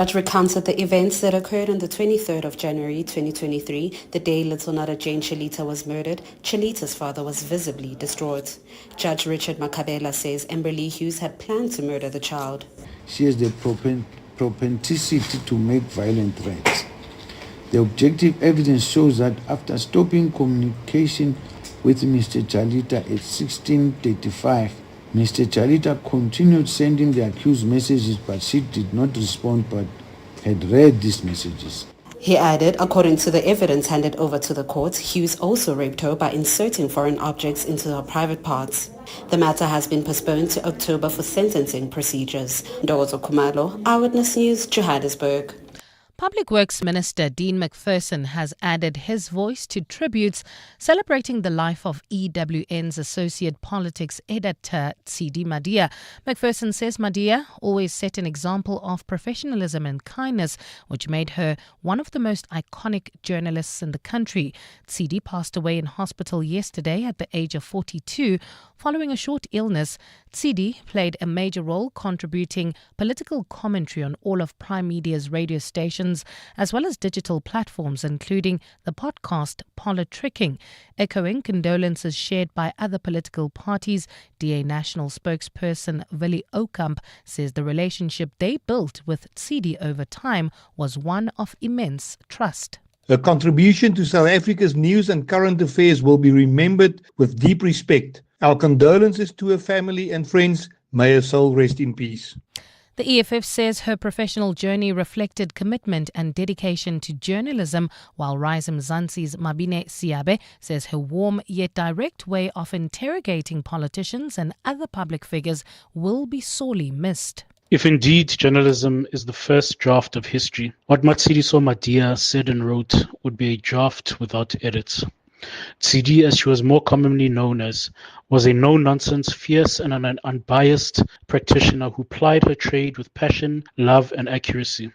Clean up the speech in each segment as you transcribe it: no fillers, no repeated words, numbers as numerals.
Judge recounted the events that occurred on the 23rd of January 2023, the day little Nada Jane Chalita was murdered. Chalita's father was visibly distraught. Judge Richard Makabela says Emberly Hughes had planned to murder the child. She has the propensity to make violent threats. The objective evidence shows that after stopping communication with Mr. Chalita at 16:35, Mr. Chalita continued sending the accused messages, but she did not respond but had read these messages. He added, according to the evidence handed over to the court, Hughes also raped her by inserting foreign objects into her private parts. The matter has been postponed to October for sentencing procedures. Ndozo Kumalo, Eyewitness News, Johannesburg. Public Works Minister Dean McPherson has added his voice to tributes celebrating the life of EWN's associate politics editor Cidi Madia. McPherson says Madia always set an example of professionalism and kindness, which made her one of the most iconic journalists in the country. Cidi passed away in hospital yesterday at the age of 42 following a short illness. Cidi played a major role contributing political commentary on all of Prime Media's radio stations as well as digital platforms, including the podcast Politricking. Echoing condolences shared by other political parties, DA National spokesperson Willie Oukamp says the relationship they built with Cidi over time was one of immense trust. Her contribution to South Africa's news and current affairs will be remembered with deep respect. Our condolences to her family and friends. May her soul rest in peace. The EFF says her professional journey reflected commitment and dedication to journalism, while Rise Mzansi's Mabine Siabe says her warm yet direct way of interrogating politicians and other public figures will be sorely missed. If indeed journalism is the first draft of history, what Matshidiso Madia said and wrote would be a draft without edits. Cidi, as she was more commonly known as, was a no-nonsense, fierce and an unbiased practitioner who plied her trade with passion, love and accuracy.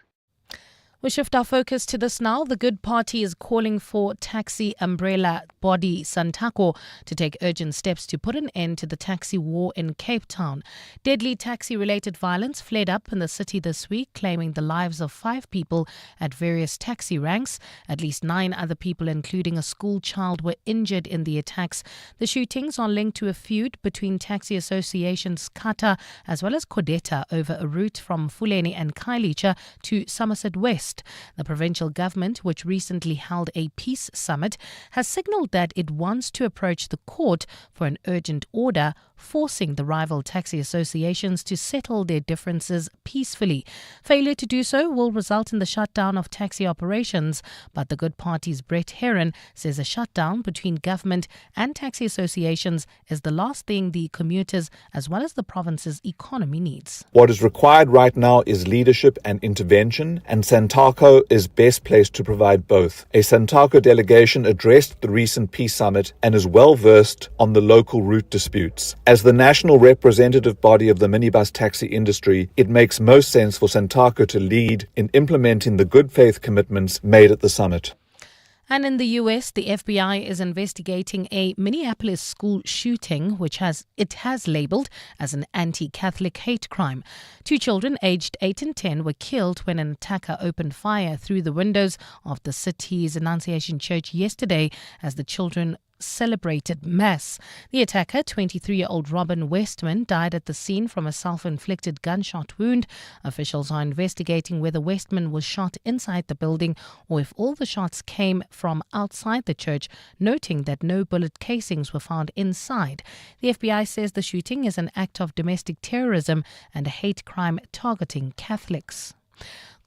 We shift our focus to this now. The Good Party is calling for taxi umbrella body Santaco to take urgent steps to put an end to the taxi war in Cape Town. Deadly taxi-related violence flared up in the city this week, claiming the lives of 5 people at various taxi ranks. At least 9 other people, including a school child, were injured in the attacks. The shootings are linked to a feud between taxi associations Kata as well as Kodeta over a route from Fuleni and Kailicha to Somerset West. The provincial government, which recently held a peace summit, has signalled that it wants to approach the court for an urgent order forcing the rival taxi associations to settle their differences peacefully. Failure to do so will result in the shutdown of taxi operations, but the Good Party's Brett Heron says a shutdown between government and taxi associations is the last thing the commuters as well as the province's economy needs. What is required right now is leadership and intervention, and Santaco is best placed to provide both. A Santaco delegation addressed the recent peace summit and is well versed on the local route disputes. As the national representative body of the minibus taxi industry, it makes most sense for Santaco to lead in implementing the good faith commitments made at the summit. And in the US, the FBI is investigating a Minneapolis school shooting, which it has labeled as an anti-Catholic hate crime. 2 children aged 8 and 10 were killed when an attacker opened fire through the windows of the city's Annunciation Church yesterday as the children celebrated Mass. The attacker, 23-year-old Robin Westman, died at the scene from a self-inflicted gunshot wound. Officials are investigating whether Westman was shot inside the building or if all the shots came from outside the church, noting that no bullet casings were found inside. The FBI says the shooting is an act of domestic terrorism and a hate crime targeting Catholics.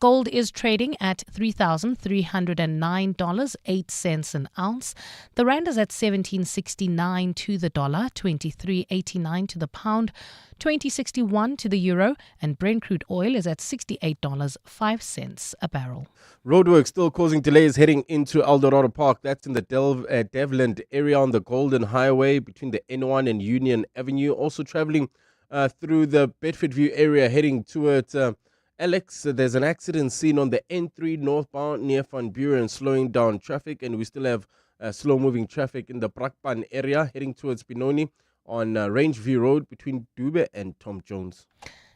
Gold is trading at $3,309.08 an ounce. The rand is at 17.69 to the dollar, 23.89 to the pound, 20.61 to the euro, and Brent crude oil is at $68.05 a barrel. Roadwork still causing delays heading into Eldorado Park. That's in the Devland area on the Golden Highway between the N1 and Union Avenue. Also traveling through the Bedfordview area heading towards Alex, there's an accident seen on the N3 northbound near Van Buren, slowing down traffic, and we still have slow-moving traffic in the Brakpan area heading towards Benoni on Rangeview Road between Dube and Tom Jones.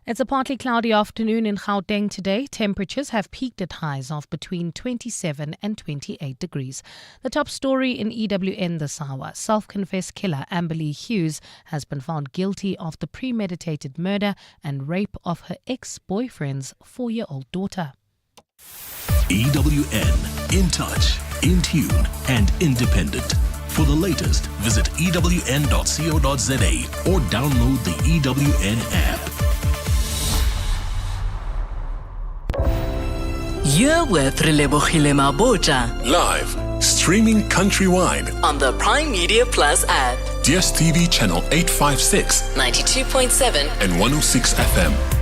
It's a partly cloudy afternoon in Gauteng today. Temperatures have peaked at highs of between 27 and 28 degrees. The top story in EWN this hour. Self-confessed killer Amberly Hughes has been found guilty of the premeditated murder and rape of her ex-boyfriend's 4-year-old daughter. EWN, in touch, in tune and independent. For the latest, visit ewn.co.za or download the EWN app. You're with Relebogile Mabotja Live, streaming countrywide on the Prime Media Plus app. DSTV channel 856, 92.7 and 106 FM.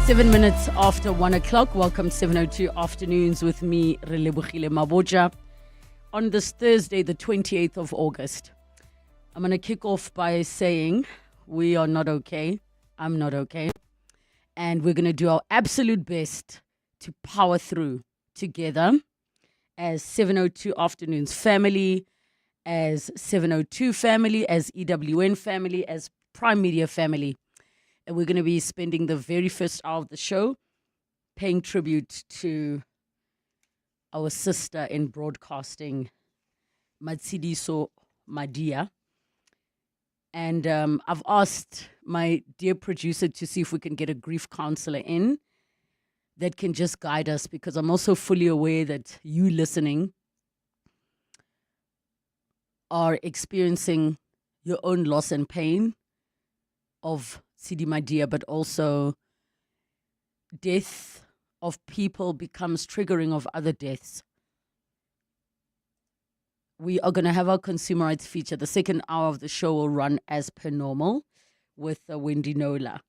Seven minutes after 1 o'clock. Welcome 7:02 afternoons with me, Relebogile Mabotja. On this Thursday, the 28th of August, I'm going to kick off by saying we are not okay. I'm not okay. And we're going to do our absolute best to power through together as 7:02 afternoons family, as 7:02 family, as EWN family, as Prime Media family. And we're going to be spending the very first hour of the show paying tribute to our sister in broadcasting, Cidi, Madia. And I've asked my dear producer to see if we can get a grief counselor in that can just guide us, because I'm also fully aware that you listening are experiencing your own loss and pain of Cidi Madia, but also death of people becomes triggering of other deaths. We are going to have our consumer rights feature. The second hour of the show will run as per normal with Wendy Nola.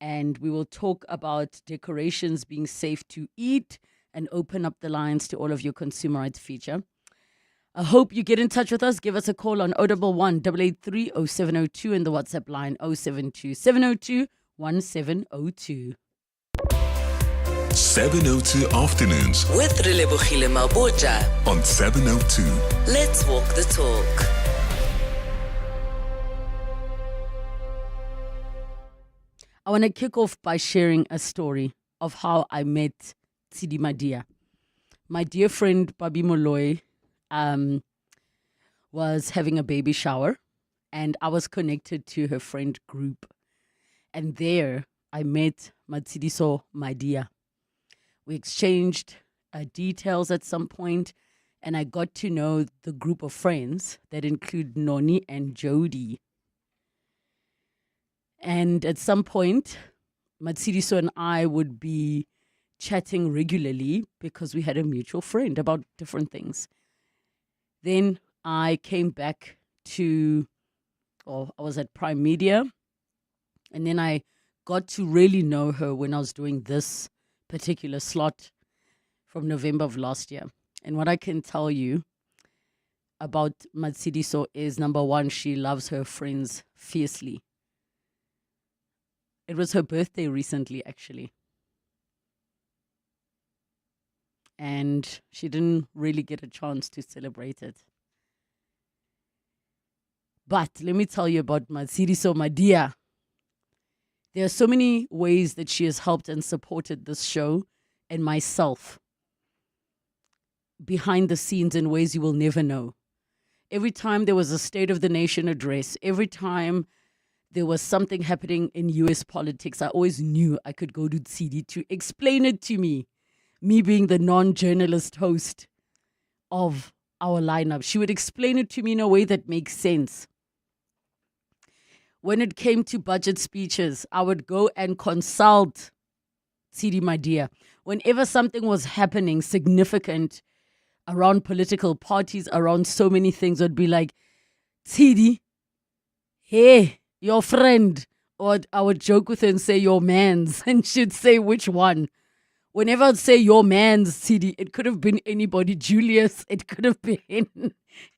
And we will talk about decorations being safe to eat and open up the lines to all of your consumer rights feature. I hope you get in touch with us. Give us a call on 011 883 0702 and the WhatsApp line 072 702 1702. 7:02 afternoons with Relebogile Mabotja on 7:02. Let's walk the talk. I want to kick off by sharing a story of how I met Cidi Madia. My dear friend Babi Moloi was having a baby shower, and I was connected to her friend group. And there I met Cidi Madia. We exchanged details at some point, and I got to know the group of friends that include Noni and Jody. And at some point, Cidi and I would be chatting regularly because we had a mutual friend about different things. Then I came back I was at Prime Media, and then I got to really know her when I was doing this particular slot from November of last year. And what I can tell you about Cidi is, number one, she loves her friends fiercely. It was her birthday recently, actually. And she didn't really get a chance to celebrate it. But let me tell you about Cidi Madia. There are so many ways that she has helped and supported this show and myself behind the scenes in ways you will never know. Every time there was a State of the Nation address, every time there was something happening in US politics, I always knew I could go to Cidi to explain it to me being the non-journalist host of our lineup. She would explain it to me in a way that makes sense. When it came to budget speeches, I would go and consult Cidi Madia. Whenever something was happening significant around political parties, around so many things, I'd be like, Cidi, hey, your friend, or I would joke with her and say your mans, and she'd say which one. Whenever I'd say your man's, Cidi, it could have been anybody. Julius, it could have been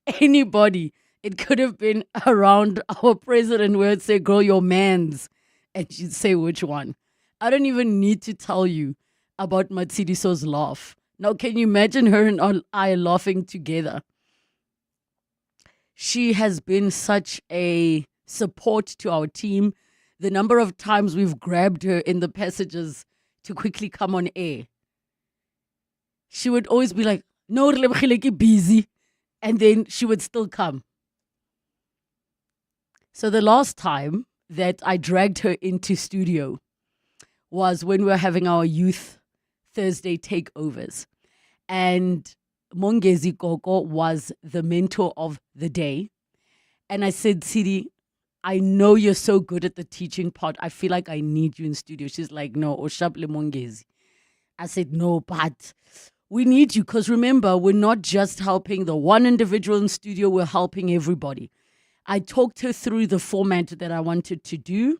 anybody. It could have been around our president where I'd say, girl, your man's. And she'd say which one. I don't even need to tell you about Matsidiso's laugh. Now, can you imagine her and I laughing together? She has been such a support to our team. The number of times we've grabbed her in the passages to quickly come on air. She would always be like, no, Relebogile, busy. And then she would still come. So the last time that I dragged her into studio was when we were having our Youth Thursday takeovers. And Mongezi Koko was the mentor of the day. And I said, Cidi, I know you're so good at the teaching part. I feel like I need you in studio. She's like, no, Oshaple Mongezi. I said, no, but we need you because remember, we're not just helping the one individual in studio, we're helping everybody. I talked her through the format that I wanted to do.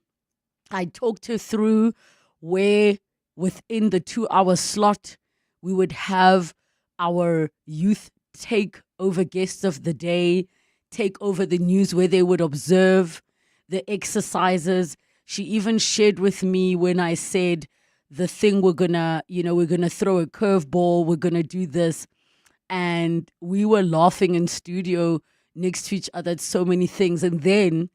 I talked her through where within the 2-hour slot, we would have our youth take over guests of the day, take over the news where they would observe the exercises. She even shared with me when I said the thing we're gonna throw a curveball, we're gonna do this. And we were laughing in studio next to each other at so many things. And then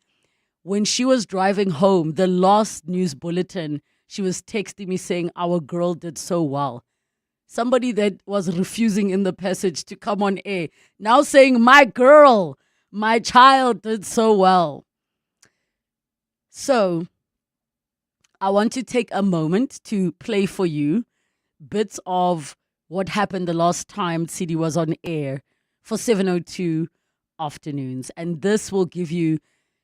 when she was driving home, the last news bulletin, she was texting me saying, our girl did so well. Somebody that was refusing in the passage to come on air, now saying, my girl, my child did so well. So I want to take a moment to play for you bits of what happened the last time Cidi was on air for 702 afternoons. And this will give you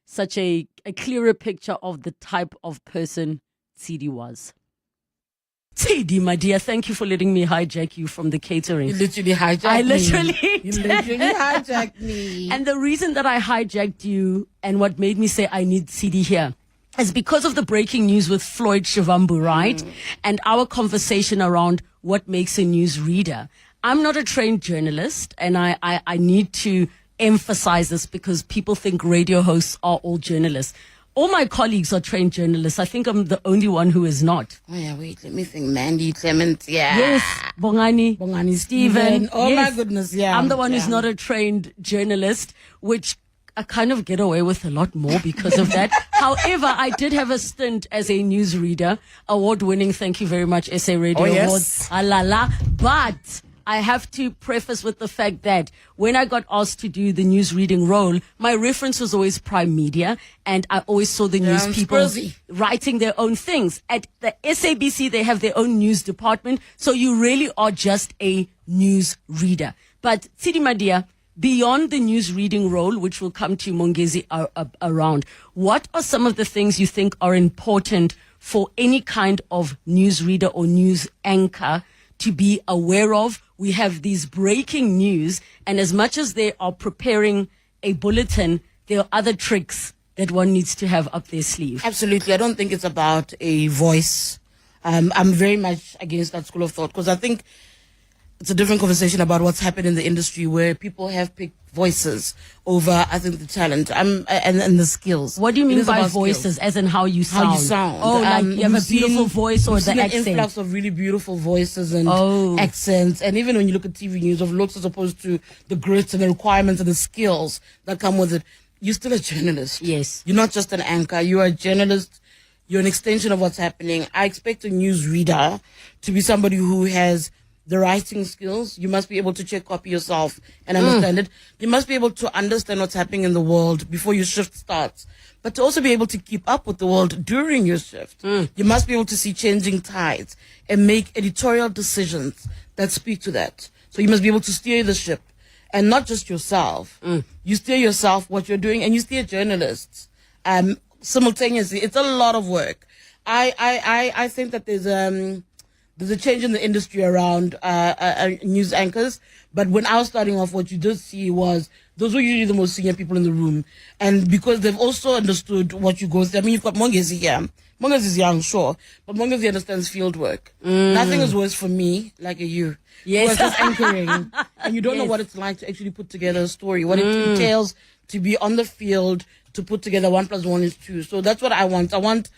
such a clearer picture of the type of person Cidi was. Cidi, my dear, thank you for letting me hijack you from the catering. You literally hijacked me. You literally hijacked me. And the reason that I hijacked you and what made me say I need Cidi here is because of the breaking news with Floyd Shivambu, right? And our conversation around what makes a news reader. I'm not a trained journalist, and I need to emphasize this because people think radio hosts are all journalists. All my colleagues are trained journalists. I think I'm the only one who is not. Oh yeah, wait, let me think. Nandi, Clement, yeah. Yes, Bongani, Stephen. Oh yes. my goodness, yeah. I'm the one who's not a trained journalist, which I kind of get away with a lot more because of that. However, I did have a stint as a newsreader, award-winning, thank you very much, SA Radio Awards. But I have to preface with the fact that when I got asked to do the news reading role, my reference was always Prime Media, and I always saw the news people writing their own things. At the SABC, they have their own news department, so you really are just a news reader. But Cidi Madia, beyond the news reading role, which will come to Mongezi around, what are some of the things you think are important for any kind of news reader or news anchor to be aware of? We have these breaking news, and as much as they are preparing a bulletin, there are other tricks that one needs to have up their sleeve. Absolutely. I don't think it's about a voice. I'm very much against that school of thought because I think it's a different conversation about what's happened in the industry where people have picked voices over, I think, the talent and the skills. What do you mean by voices, skills? As in how you sound? How you sound. Oh, like you have a beautiful voice or the accent? An influx of really beautiful voices and accents. And even when you look at TV news of looks as opposed to the grits and the requirements and the skills that come with it, you're still a journalist. Yes. You're not just an anchor. You're a journalist. You're an extension of what's happening. I expect a news reader to be somebody who has the writing skills. You must be able to check copy yourself and understand it. You must be able to understand what's happening in the world before your shift starts, but to also be able to keep up with the world during your shift. You must be able to see changing tides and make editorial decisions that speak to that. So you must be able to steer the ship, and not just yourself. You steer yourself, what you're doing, and you steer journalists simultaneously. It's a lot of work. I think that there's a change in the industry around news anchors. But when I was starting off, what you did see was those were usually the most senior people in the room. And because they've also understood what you go through. I mean, you've got Mongezi here. Mongezi is young, sure. But Mongezi understands field work. Nothing is worse for me, like you. Yes. Who is just anchoring. And you don't know what it's like to actually put together a story, what it entails to be on the field, to put together 1 + 1 is 2. So that's what I want. I want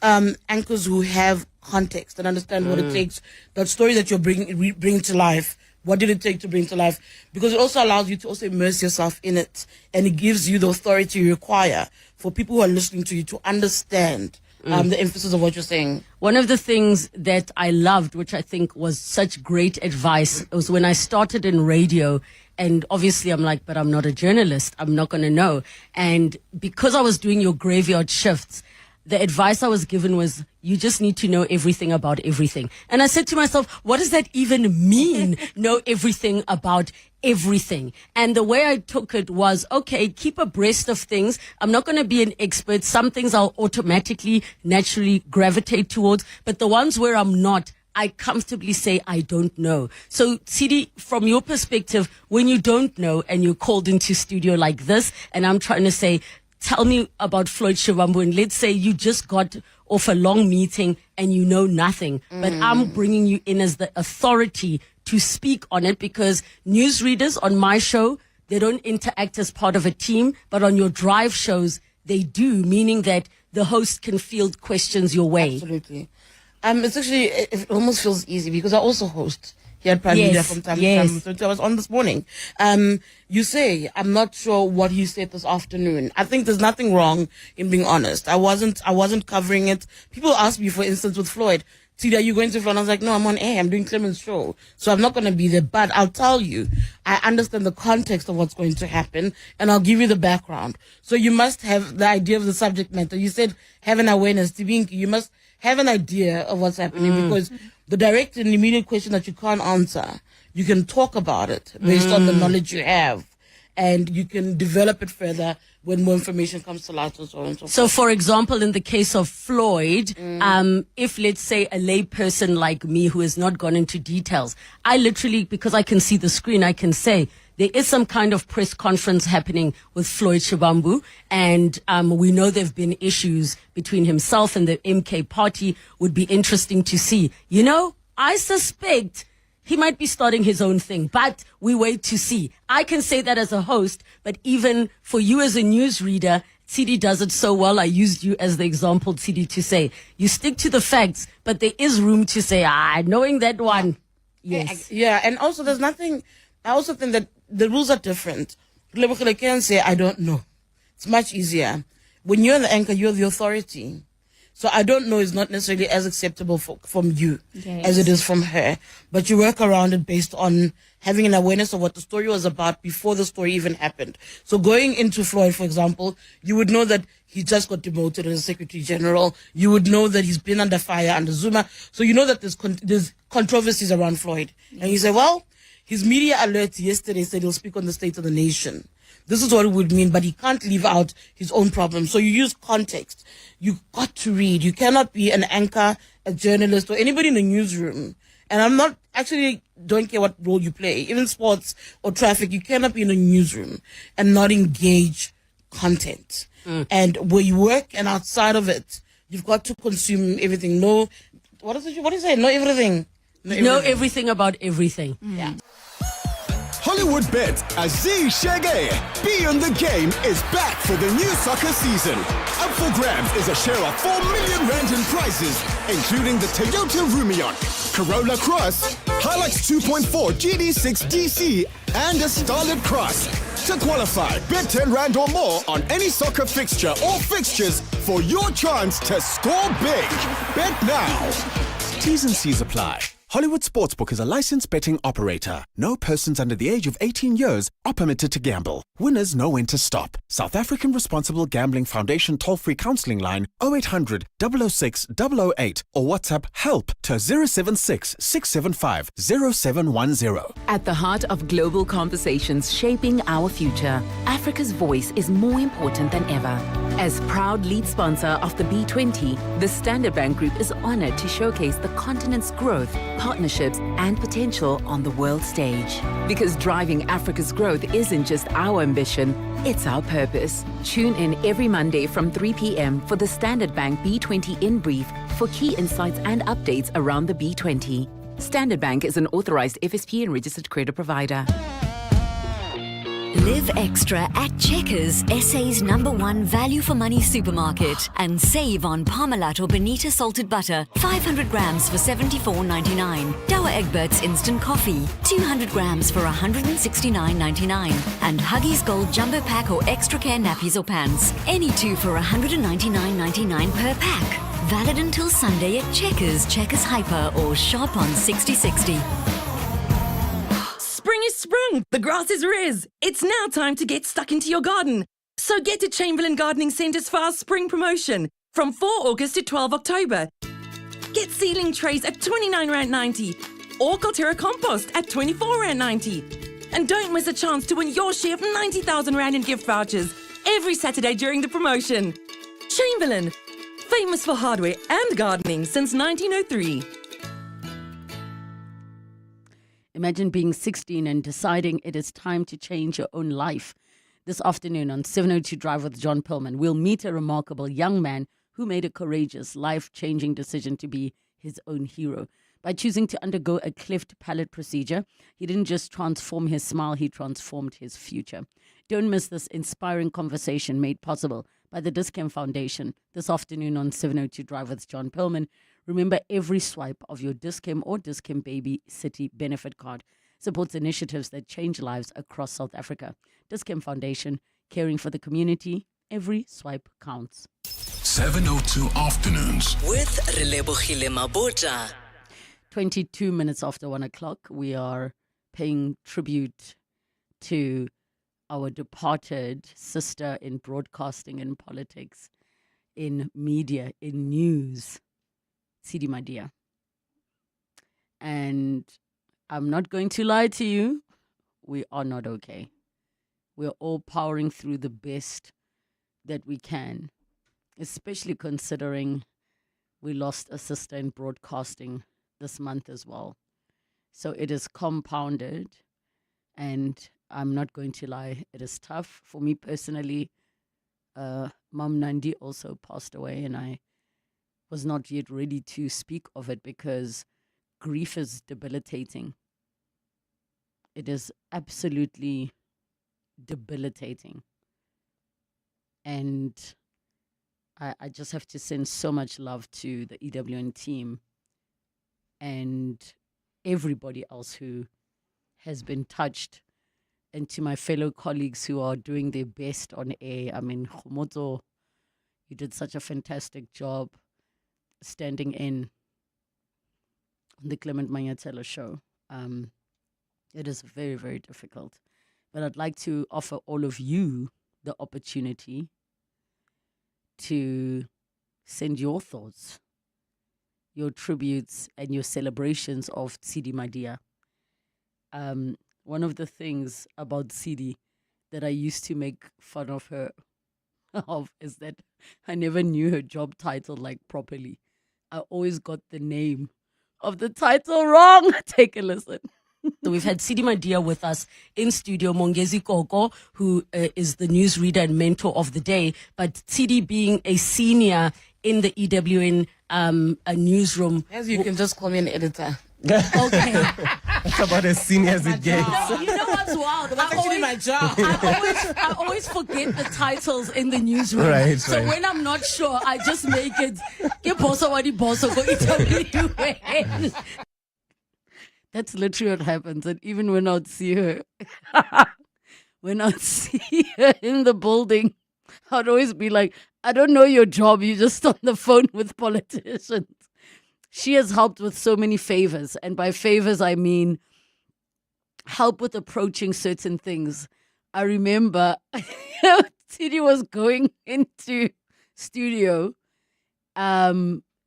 anchors who have context and understand what it takes, that story that you're bring to life. What did it take to bring to life? Because it also allows you to also immerse yourself in it. And it gives you the authority you require for people who are listening to you to understand the emphasis of what you're saying. One of the things that I loved, which I think was such great advice, was when I started in radio. And obviously I'm like, but I'm not a journalist. I'm not going to know. And because I was doing your graveyard shifts, the advice I was given was, you just need to know everything about everything. And I said to myself, what does that even mean? Know everything about everything. And the way I took it was, okay, keep abreast of things. I'm not going to be an expert. Some things I'll automatically, naturally gravitate towards, but the ones where I'm not, I comfortably say I don't know. So, Cidi, from your perspective, when you don't know and you're called into studio like this, and I'm trying to say, tell me about Floyd Shivambu, and let's say you just got off a long meeting and you know nothing, but I'm bringing you in as the authority to speak on it, because newsreaders on my show, they don't interact as part of a team, but on your drive shows, they do, meaning that the host can field questions your way. Absolutely. It's actually, it almost feels easy because I also host here at Prime Media from time to time. So I was on this morning. You say, I'm not sure what he said this afternoon. I think there's nothing wrong in being honest. I wasn't covering it. People ask me, for instance, with Floyd, Cidi, are you going to Floyd? And I was like, no, I'm on air. I'm doing Clement's show. So I'm not going to be there. But I'll tell you, I understand the context of what's going to happen, and I'll give you the background. So you must have the idea of the subject matter. You said have an awareness. Tibinki, you must have an idea of what's happening, because the direct and immediate question that you can't answer, you can talk about it based on the knowledge you have, and you can develop it further when more information comes to light and so on and so forth. So, for example, in the case of Floyd, if, let's say, a lay person like me who has not gone into details, I literally, because I can see the screen, I can say, there is some kind of press conference happening with Floyd Shivambu, and we know there have been issues between himself and the MK party. Would be interesting to see. You know, I suspect he might be starting his own thing, but we wait to see. I can say that as a host, but even for you as a newsreader, Cidi does it so well. I used you as the example, Cidi, to say, you stick to the facts, but there is room to say, knowing that one. Yes. Yeah, and also there's nothing, I also think that the rules are different. Relebogile can say, I don't know. It's much easier. When you're the anchor, you're the authority. So I don't know is not necessarily as acceptable from you as it is from her. But you work around it based on having an awareness of what the story was about before the story even happened. So going into Floyd, for example, you would know that he just got demoted as Secretary General. You would know that he's been under fire under Zuma. So you know that there's controversies around Floyd. And you say, well, his media alert yesterday said he'll speak on the state of the nation. This is what it would mean, but he can't leave out his own problems. So you use context. You got to read. You cannot be an anchor, a journalist, or anybody in the newsroom. And I'm not, actually don't care what role you play, even sports or traffic. You cannot be in a newsroom and not engage content. And where you work and outside of it, you've got to consume everything. Know, what do you say? Know everything. Know everything about everything. Yeah. Hollywood Bet Aziz Shege. Beyond the Game is back for the new soccer season. Up for grabs is a share of 4 million rand in prizes, including the Toyota Rumion, Corolla Cross, Hilux 2.4 GD6 DC, and a Starlet Cross. To qualify, bet 10 rand or more on any soccer fixture or fixtures for your chance to score big. Bet now. T's and C's apply. Hollywood Sportsbook is a licensed betting operator. No persons under the age of 18 years are permitted to gamble. Winners know when to stop. South African Responsible Gambling Foundation toll-free counselling line 0800 006 008 or WhatsApp HELP to 076 675 0710. At the heart of global conversations shaping our future, Africa's voice is more important than ever. As proud lead sponsor of the B20, the Standard Bank Group is honored to showcase the continent's growth, partnerships, and potential on the world stage. Because driving Africa's growth isn't just our ambition, it's our purpose. Tune in every Monday from 3 p.m. for the Standard Bank B20 In Brief for key insights and updates around the B20. Standard Bank is an authorized FSP and registered credit provider. Live extra at Checkers, SA's #1 value for money supermarket, and save on Parmalat or Bonita salted butter, 500 grams for $74.99. Dower Egberts instant coffee, 200 grams for $169.99. And Huggies Gold jumbo pack or extra care nappies or pants, any two for $199.99 per pack. Valid until Sunday at Checkers, Checkers Hyper, or shop on 6060. Spring is sprung, the grass is res. It's now time to get stuck into your garden. So get to Chamberlain Gardening Centre's for our spring promotion from 4 August to 12 October. Get seedling trays at R29.90 or Colterra compost at R24.90. And don't miss a chance to win your share of R90,000 in gift vouchers every Saturday during the promotion. Chamberlain, famous for hardware and gardening since 1903. Imagine being 16 and deciding it is time to change your own life. This afternoon on 702 Drive with John Pillman, we'll meet a remarkable young man who made a courageous, life-changing decision to be his own hero. By choosing to undergo a cleft palate procedure, he didn't just transform his smile, he transformed his future. Don't miss this inspiring conversation made possible by the Dis-Chem Foundation this afternoon on 702 Drive with John Pillman. Remember, every swipe of your Dis-Chem or Dis-Chem Baby City benefit card supports initiatives that change lives across South Africa. Dis-Chem Foundation, caring for the community. Every swipe counts. 702 Afternoons with Relebogile Mabotja. 22 minutes after 1 o'clock, we are paying tribute to our departed sister in broadcasting and politics, in media, in news, Cidi Madia. And I'm not going to lie to you, we are not okay. We're all powering through the best that we can, especially considering we lost a sister in broadcasting this month as well. So it is compounded, and I'm not going to lie, it is tough. For me personally, Mom Nandi also passed away, and I was not yet ready to speak of it because grief is debilitating. It is absolutely debilitating. And I just have to send so much love to the EWN team and everybody else who has been touched, and to my fellow colleagues who are doing their best on air. I mean, Khomoto, you did such a fantastic job standing in on the Clement Manyatelo show. It is very, very difficult. But I'd like to offer all of you the opportunity to send your thoughts, your tributes, and your celebrations of Cidi Madia. One of the things about Cidi that I used to make fun of her of is that I never knew her job title properly. I always got the name of the title wrong. Take a listen. So we've had Cidi Madia with us in studio, Mongezi Koko, who is the newsreader and mentor of the day, but Cidi being a senior in the EWN a newsroom. As you can just call me an editor. Okay. That's about as senior as it gets. No, you know what's wild? That's actually my job. I always forget the titles in the newsroom. Right, so right. when I'm not sure, I just make it. Ke boso wa di boso go EWN. That's literally what happens. And even when I'd see her, when I'd see her in the building, I'd always be like, I don't know your job. You're just on the phone with politicians. She has helped with so many favors. And by favors, I mean help with approaching certain things. I remember Cidi was going into studio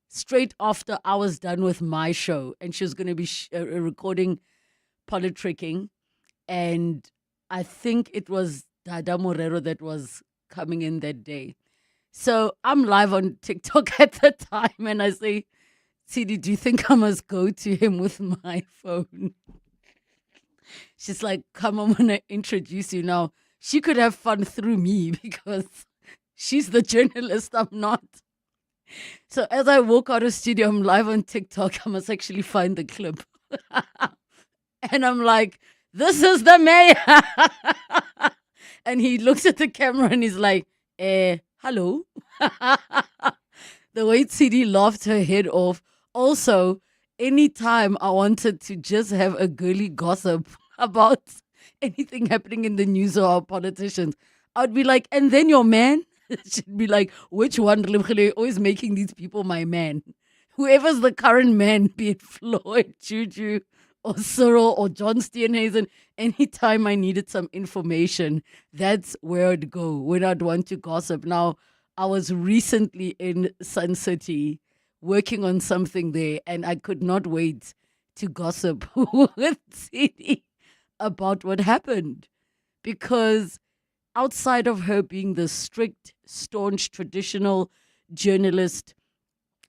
straight after I was done with my show, and she was going to be recording Politricking, and I think it was Dada Morero that was coming in that day. So I'm live on TikTok at the time and I say, Cidi, do you think I must go to him with my phone? She's like, come, I'm going to introduce you now. She could have fun through me because she's the journalist, I'm not. So as I walk out of studio, I'm live on TikTok. I must actually find the clip. And I'm like, this is the mayor. And he looks at the camera and he's like, hello. The way Cidi laughed her head off. Also, anytime I wanted to just have a girly gossip about anything happening in the news or our politicians, I would be like, and then your man? She'd be like, which one? Always making these people my man. Whoever's the current man, be it Floyd, Juju, or Cyril, or John Steenhuisen, anytime I needed some information, that's where I'd go when I'd want to gossip. Now, I was recently in Sun City working on something there, and I could not wait to gossip with Cidi about what happened. Because outside of her being the strict, staunch, traditional journalist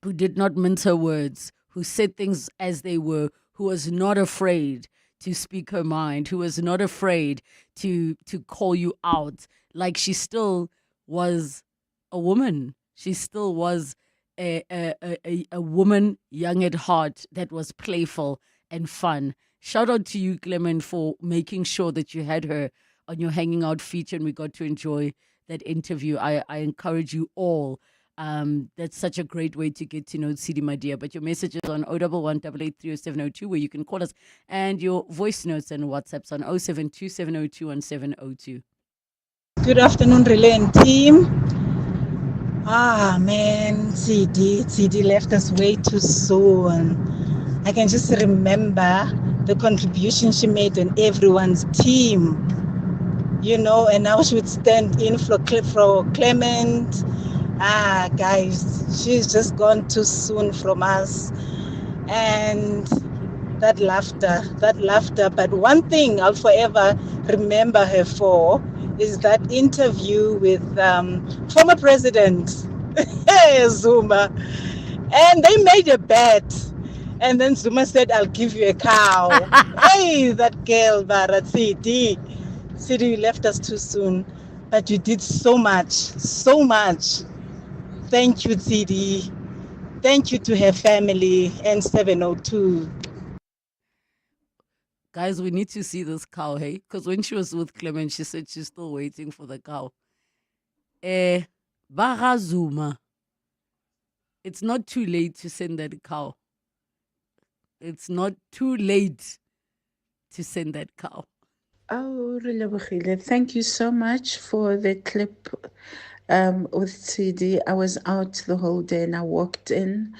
who did not mince her words, who said things as they were, who was not afraid to speak her mind, who was not afraid to call you out, like she still was a woman. She still was a woman, young at heart, that was playful and fun. Shout out to you, Clement, for making sure that you had her on your hanging out feature and we got to enjoy that interview. I encourage you all. That's such a great way to get to know Cidi, Madia. But your messages on 011-883-0702, where you can call us, and your voice notes and WhatsApps on 072-702-1702. Good afternoon, Relay and team. Ah, man, Cidi left us way too soon. I can just remember the contribution she made on everyone's team, you know, and now she would stand in for Clement. Ah, guys, she's just gone too soon from us. And that laughter. But one thing I'll forever remember her for is that interview with former President Zuma. And they made a bet. And then Zuma said, I'll give you a cow. Hey, that girl, Bara, Cidi, you left us too soon. But you did so much. Thank you, Cidi. Thank you to her family and 702. Guys, we need to see this cow, hey? Because when she was with Clement, she said she's still waiting for the cow. Barazuma. It's not too late to send that cow. It's not too late to send that cow. Oh, Relebogile, thank you so much for the clip with Cidi. I was out the whole day and I walked in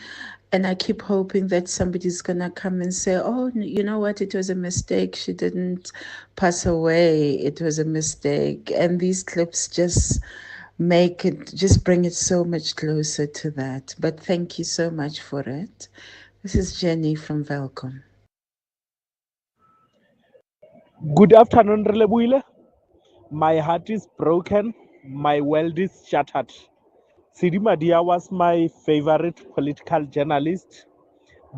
and I keep hoping that somebody's going to come and say, oh, you know what, it was a mistake. She didn't pass away. It was a mistake. And these clips just bring it so much closer to that. But thank you so much for it. This is Jenny from Velcom. Good afternoon, Relebogile. My heart is broken. My world is shattered. Cidi Madia was my favorite political journalist.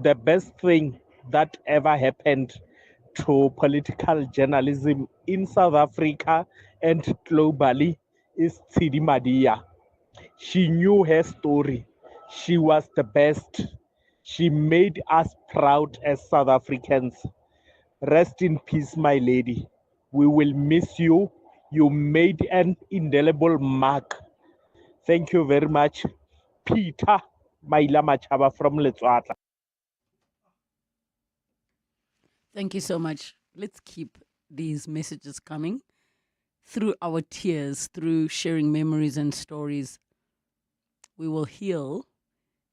The best thing that ever happened to political journalism in South Africa and globally is Cidi Madia. She knew her story. She was the best. She made us proud as South Africans. Rest in peace, my lady. We will miss you. You made an indelible mark. Thank you very much. Peter Maila Machaba from Letswatla. Thank you so much. Let's keep these messages coming through our tears, through sharing memories and stories. We will heal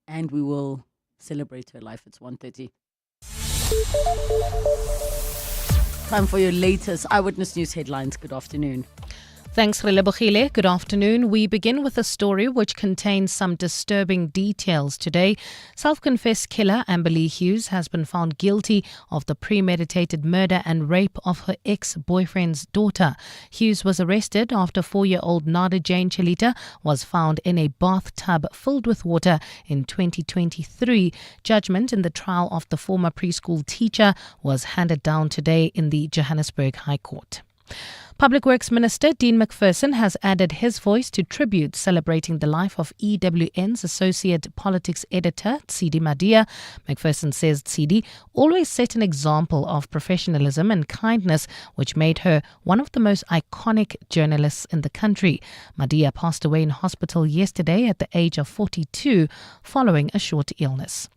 and we will celebrate her life. It's 1:30. Time for your latest Eyewitness News headlines. Good afternoon. Thanks, Relebogile. Good afternoon. We begin with a story which contains some disturbing details today. Self-confessed killer Amberly Hughes has been found guilty of the premeditated murder and rape of her ex-boyfriend's daughter. Hughes was arrested after 4-year-old Nandi Chalita was found in a bathtub filled with water in 2023. Judgment in the trial of the former preschool teacher was handed down today in the Johannesburg High Court. Public Works Minister Dean McPherson has added his voice to tribute celebrating the life of EWN's Associate Politics Editor, Cidi Madia. McPherson says Cidi always set an example of professionalism and kindness, which made her one of the most iconic journalists in the country. Madia passed away in hospital yesterday at the age of 42 following a short illness.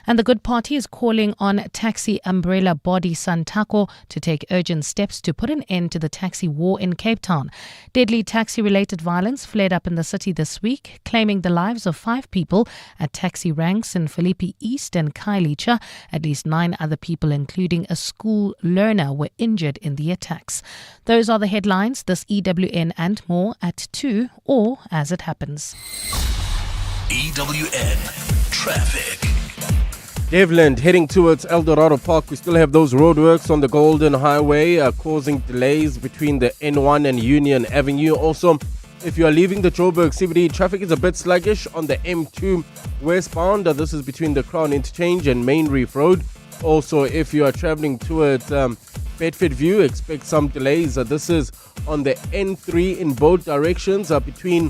And the Good Party is calling on taxi umbrella body Santaco to take urgent steps to put an end to the taxi war in Cape Town. Deadly taxi-related violence flared up in the city this week, claiming the lives of 5 people at taxi ranks in Philippi East and Khayelitsha. At least 9 other people, including a school learner, were injured in the attacks. Those are the headlines. This EWN and more at 2 or as it happens. EWN Traffic. Devland heading towards El Dorado Park. We still have those roadworks on the Golden Highway causing delays between the N1 and Union Avenue. Also, if you are leaving the Joburg CBD, traffic is a bit sluggish on the M2 westbound. This is between the Crown Interchange and Main Reef Road. Also, if you are traveling towards Bedford View, expect some delays. This is on the N3 in both directions between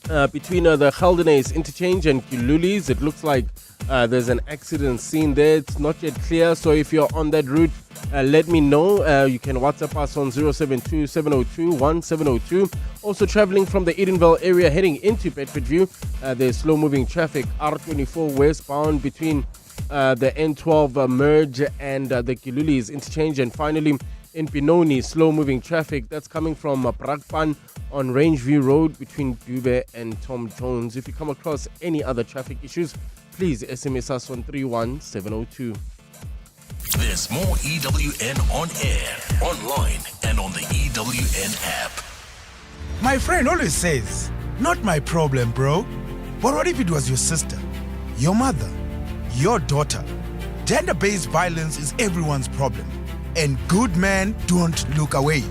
the Geldenays Interchange and Kilulis. It looks like there's an accident scene there. It's not yet clear, so if you're on that route, let me know. You can WhatsApp us on 072-702-1702. Also traveling from the Edenville area heading into Bedford View, there's slow-moving traffic R24 westbound between the N12 merge and the Kilulis Interchange. And finally, in Benoni, slow-moving traffic that's coming from Brakpan on Rangeview Road between Dube and Tom Jones. If you come across any other traffic issues, please SMS us on 31702. There's more EWN on air, online, and on the EWN app. My friend always says, not my problem, bro. But what if it was your sister, your mother, your daughter? Gender-based violence is everyone's problem. And good men don't look away.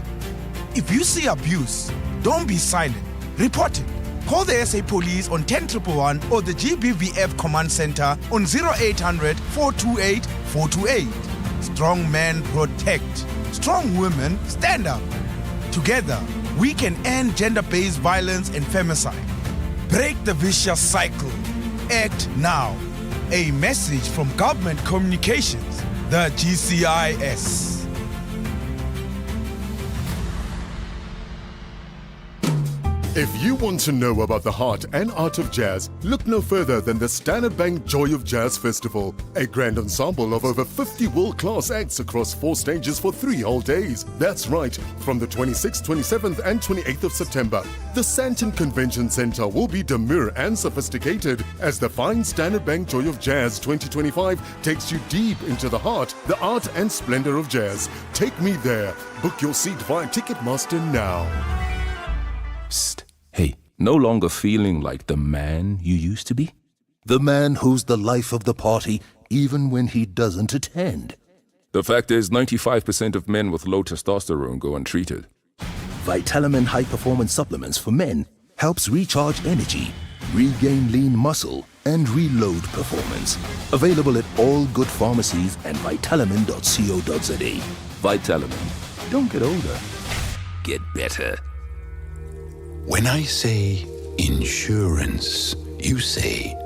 If you see abuse, don't be silent. Report it. Call the SA Police on 10111 or the GBVF Command Center on 0800 428 428. Strong men protect. Strong women stand up. Together, we can end gender-based violence and femicide. Break the vicious cycle. Act now. A message from Government Communications, the GCIS. If you want to know about the heart and art of jazz, look no further than the Standard Bank Joy of Jazz Festival, a grand ensemble of over 50 world-class acts across 4 stages for 3 whole days. That's right, from the 26th, 27th and 28th of September. The Sandton Convention Center will be demure and sophisticated as the fine Standard Bank Joy of Jazz 2025 takes you deep into the heart, the art and splendor of jazz. Take me there. Book your seat via Ticketmaster now. Psst. Hey, no longer feeling like the man you used to be? The man who's the life of the party even when he doesn't attend. The fact is, 95% of men with low testosterone go untreated. Vitamin High Performance Supplements for men helps recharge energy, regain lean muscle, and reload performance. Available at all good pharmacies and vitamin.co.za. Vitamin. Don't get older. Get better. When I say insurance, you say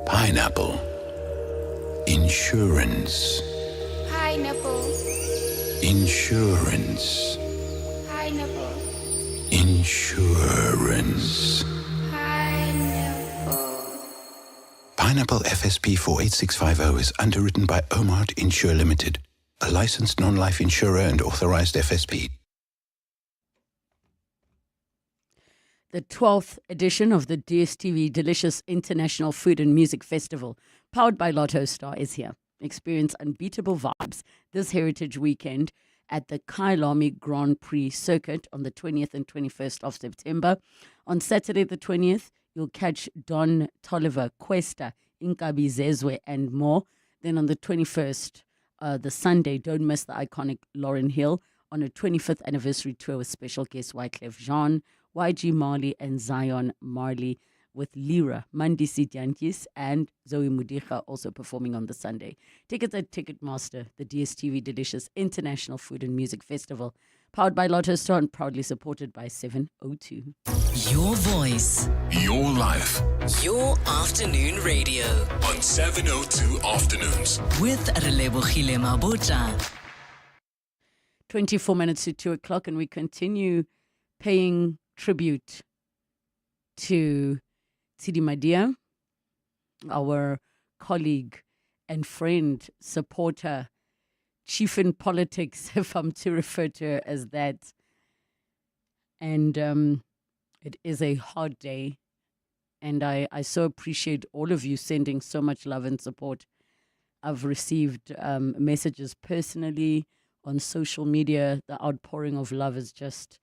pineapple. Insurance. Pineapple. Insurance. Pineapple. Insurance. Pineapple. Pineapple FSP 48650 is underwritten by Omart Insure Limited, a licensed non-life insurer and authorized FSP. The 12th edition of the DSTV Delicious International Food and Music Festival, powered by Lotto Star, is here. Experience unbeatable vibes this Heritage Weekend at the Kyalami Grand Prix circuit on the 20th and 21st of September. On Saturday the 20th, you'll catch Don Toliver, Cuesta, Inkabi Zezwe, and more. Then on the 21st, the Sunday, don't miss the iconic Lauryn Hill on a 25th anniversary tour with special guests Wyclef Jean, YG Marley, and Zion Marley, with Lira, Mandisi Dyankis, and Zoe Mudicha also performing on the Sunday. Tickets at Ticketmaster, the DSTV Delicious International Food and Music Festival, powered by Lotto Store and proudly supported by 702. Your voice. Your life. Your afternoon radio. On 702 Afternoons. With Relebogile Mabotja. 24 minutes to 2 o'clock, and we continue paying tribute to Cidi Madia, our colleague and friend, supporter, chief in politics, if I'm to refer to her as that. And it is a hard day. And I so appreciate all of you sending so much love and support. I've received messages personally on social media. The outpouring of love is just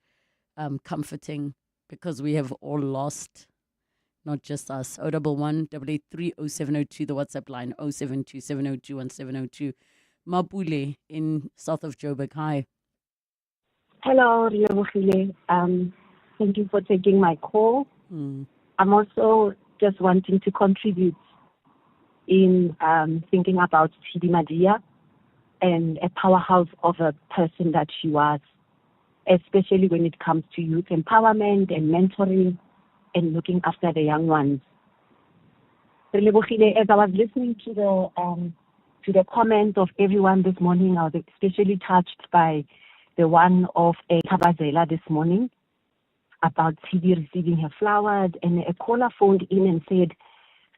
comforting, because we have all lost, not just us. 011 883 0702, the WhatsApp line 072 702 1702. Mapule in south of Joburg. Hi. Hello, Relebogile. Thank you for taking my call. I'm also just wanting to contribute in thinking about Cidi Madia and a powerhouse of a person that she was, especially when it comes to youth empowerment and mentoring and looking after the young ones. Relebogile, as I was listening to the comment of everyone this morning, I was especially touched by the one of Kabazela this morning about Cidi receiving her flowers, and a caller phoned in and said,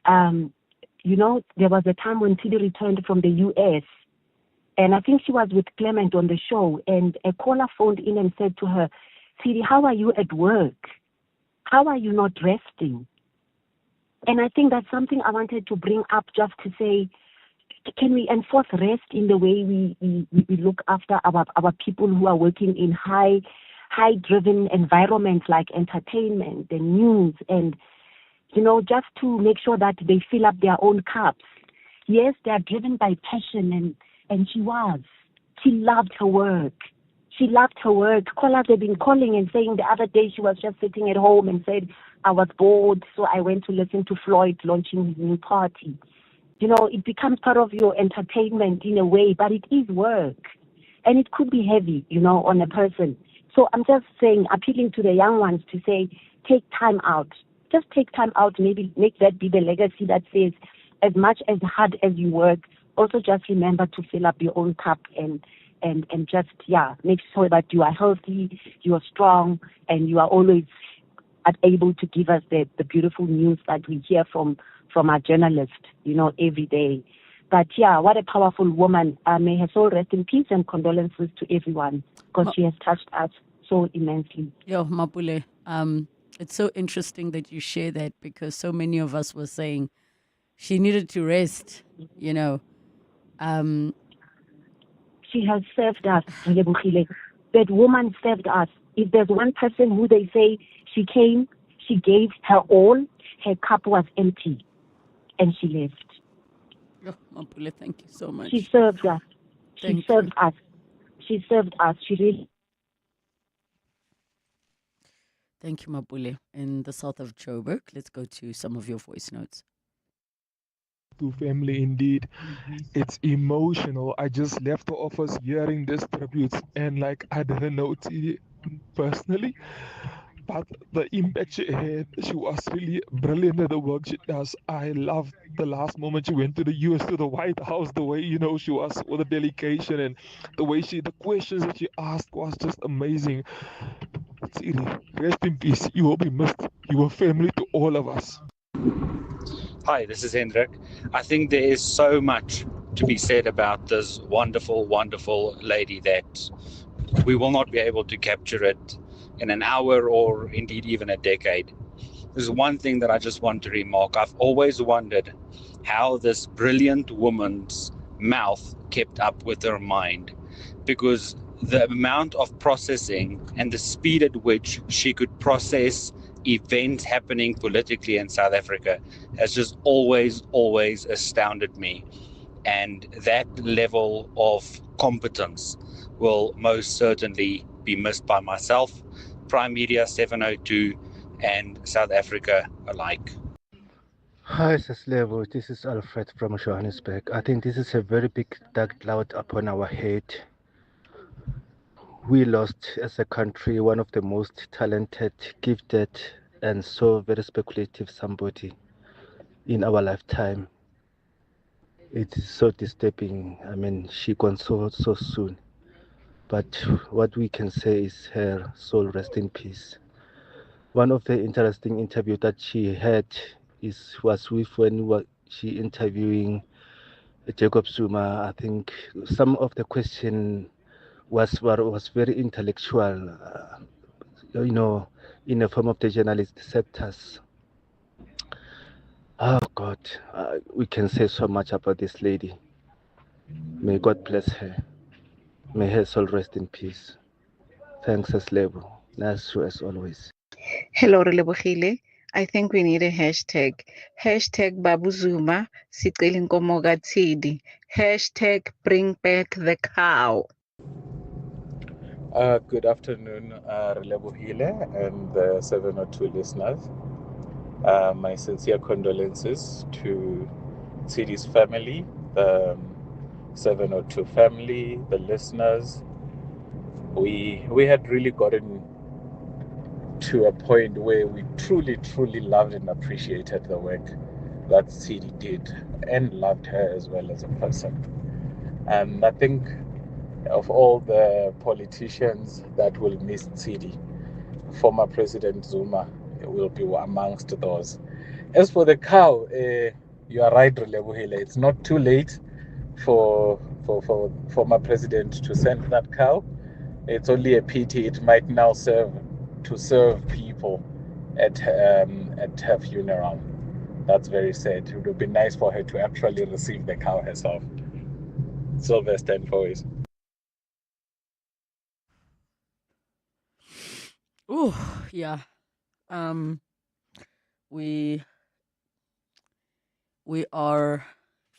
there was a time when Cidi returned from the U.S., and I think she was with Clement on the show, and a caller phoned in and said to her, Cidi, how are you at work? How are you not resting? And I think that's something I wanted to bring up, just to say, can we enforce rest in the way we look after our people who are working in high-driven environments like entertainment and news, and, just to make sure that they fill up their own cups. Yes, they are driven by passion, and she was. She loved her work. She loved her work. Callers have been calling and saying the other day she was just sitting at home and said, I was bored, so I went to listen to Floyd launching his new party. It becomes part of your entertainment in a way, but it is work. And it could be heavy, on a person. So I'm just saying, appealing to the young ones to say, take time out. Just take time out, maybe make that be the legacy that says, as much as hard as you work, also just remember to fill up your own cup and just, make sure that you are healthy, you are strong, and you are always able to give us the beautiful news that we hear from our journalists, every day. But what a powerful woman. May her soul rest in peace, and condolences to everyone, because she has touched us so immensely. Yo, Mapule, it's so interesting that you share that, because so many of us were saying she needed to rest, She has served us, Relebogile. That woman served us. If there's one person who they say she came, she gave her all, her cup was empty, and she left. Oh, Mapule, thank you so much. She served us. Thank She served us. She served us. She really. Thank you, Mapule. In the south of Joburg, let's go to some of your voice notes. To family, indeed. It's emotional. I just left the office hearing this tribute, and I didn't know Cidi personally, but the impact she had, she was really brilliant at the work she does. I loved the last moment she went to the US, to the White House, the way, she was with the delegation, and the way the questions that she asked was just amazing. Cidi, rest in peace. You will be missed. You were family to all of us. Hi, this is Hendrik. I think there is so much to be said about this wonderful, wonderful lady that we will not be able to capture it in an hour or indeed even a decade. There's one thing that I just want to remark. I've always wondered how this brilliant woman's mouth kept up with her mind, because the amount of processing and the speed at which she could process events happening politically in South Africa has just always astounded me. And that level of competence will most certainly be missed by myself, Prime Media 702, and South Africa alike. Hi, Saslebo. This is Alfred from Johannesburg. I think this is a very big dark cloud upon our head. We lost as a country one of the most talented, gifted, and so very speculative somebody in our lifetime. It is so disturbing. I mean, she gone so soon. But what we can say is her soul rest in peace. One of the interesting interview that she had was with when she interviewing Jacob Zuma. I think some of the question was very intellectual, in the form of the journalist sectors. Oh God, we can say so much about this lady. May God bless her. May her soul rest in peace. Thanks, Aslebo. Nice as always. Hello, Relebogile. I think we need a hashtag. Hashtag Babu Zuma, sicela inkomo kaCidi. Hashtag bring back the cow. Good afternoon, Relebogile and the 702 listeners. My sincere condolences to Cidi's family, the 702 family, the listeners. We had really gotten to a point where we truly loved and appreciated the work that Cidi did and loved her as well as a person. And I think of all the politicians that will miss Cidi, former President Zuma will be amongst those. As for the cow, you are right, Relebogile. It's not too late for former president to send that cow. It's only a pity it might now serve people at her funeral. That's very sad. It would be nice for her to actually receive the cow herself. Sylvester and Foyes. Oh, yeah. We are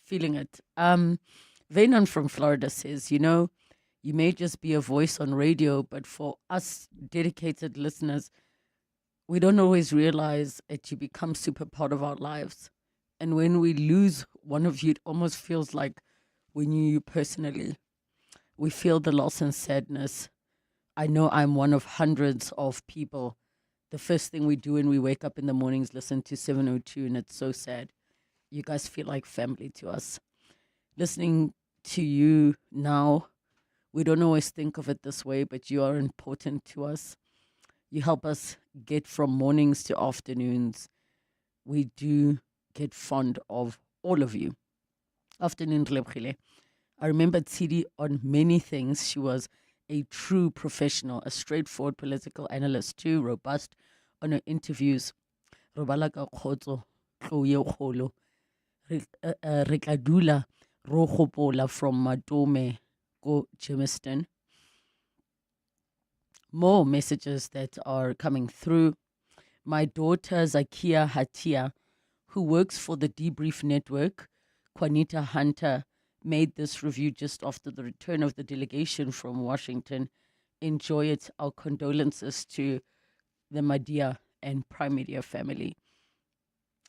feeling it. Venon from Florida says, you may just be a voice on radio, but for us dedicated listeners, we don't always realize that you become super part of our lives. And when we lose one of you, it almost feels like we knew you personally. We feel the loss and sadness. I know I'm one of hundreds of people. The first thing we do when we wake up in the mornings, listen to 702, and it's so sad. You guys feel like family to us. Listening to you now, we don't always think of it this way, but you are important to us. You help us get from mornings to afternoons. We do get fond of all of you. Afternoon, Relebogile. I remember Cidi on many things. She was a true professional, a straightforward political analyst too, robust on her interviews. Robalaka Khotso, Tloye Kholo, Rekadula, Rohopola from Matome, Go Jamestown. More messages that are coming through. My daughter Zakia Hatia, who works for the Debrief Network, Juanita Hunter, made this review just after the return of the delegation from Washington. Enjoy it. Our condolences to the Madia and Prime Media family.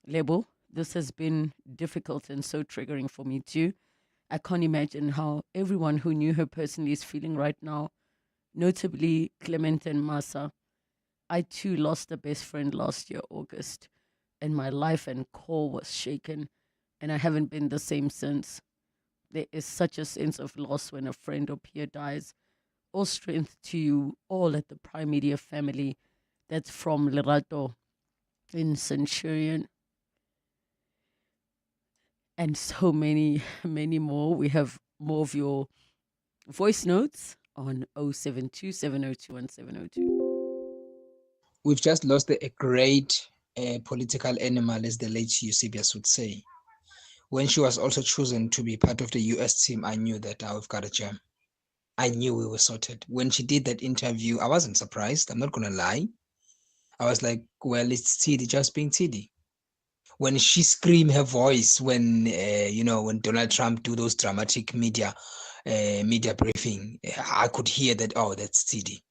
Lebo, this has been difficult and so triggering for me too. I can't imagine how everyone who knew her personally is feeling right now, notably Clement and Masa. I too lost a best friend last year, August, and my life and core was shaken, and I haven't been the same since. There is such a sense of loss when a friend or peer dies. All strength to you all at the Prime Media family. That's from Lerato in Centurion. And so many more. We have more of your voice notes on 072 702 702. We've just lost a great political animal, as the late Eusebius would say. When she was also chosen to be part of the US team, I knew that we've got a gem. I knew we were sorted. When she did that interview, I wasn't surprised. I'm not going to lie. I was like, well, it's Cidi just being Cidi. When she screamed her voice when when Donald Trump do those dramatic media briefing, I could hear that. Oh, that's Cidi.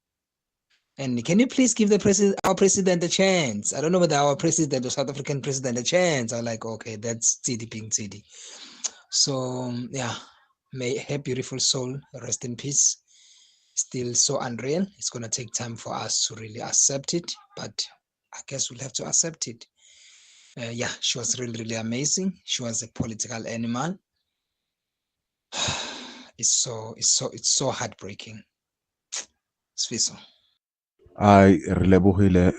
And can you please give our president a chance? I don't know whether our president or South African president a chance. I like, okay, that's Cidi being Cidi. So yeah, may her beautiful soul rest in peace. Still so unreal. It's gonna take time for us to really accept it, but I guess we'll have to accept it. Yeah, she was really, really amazing. She was a political animal. It's so heartbreaking. Sfiso. I Relebogile.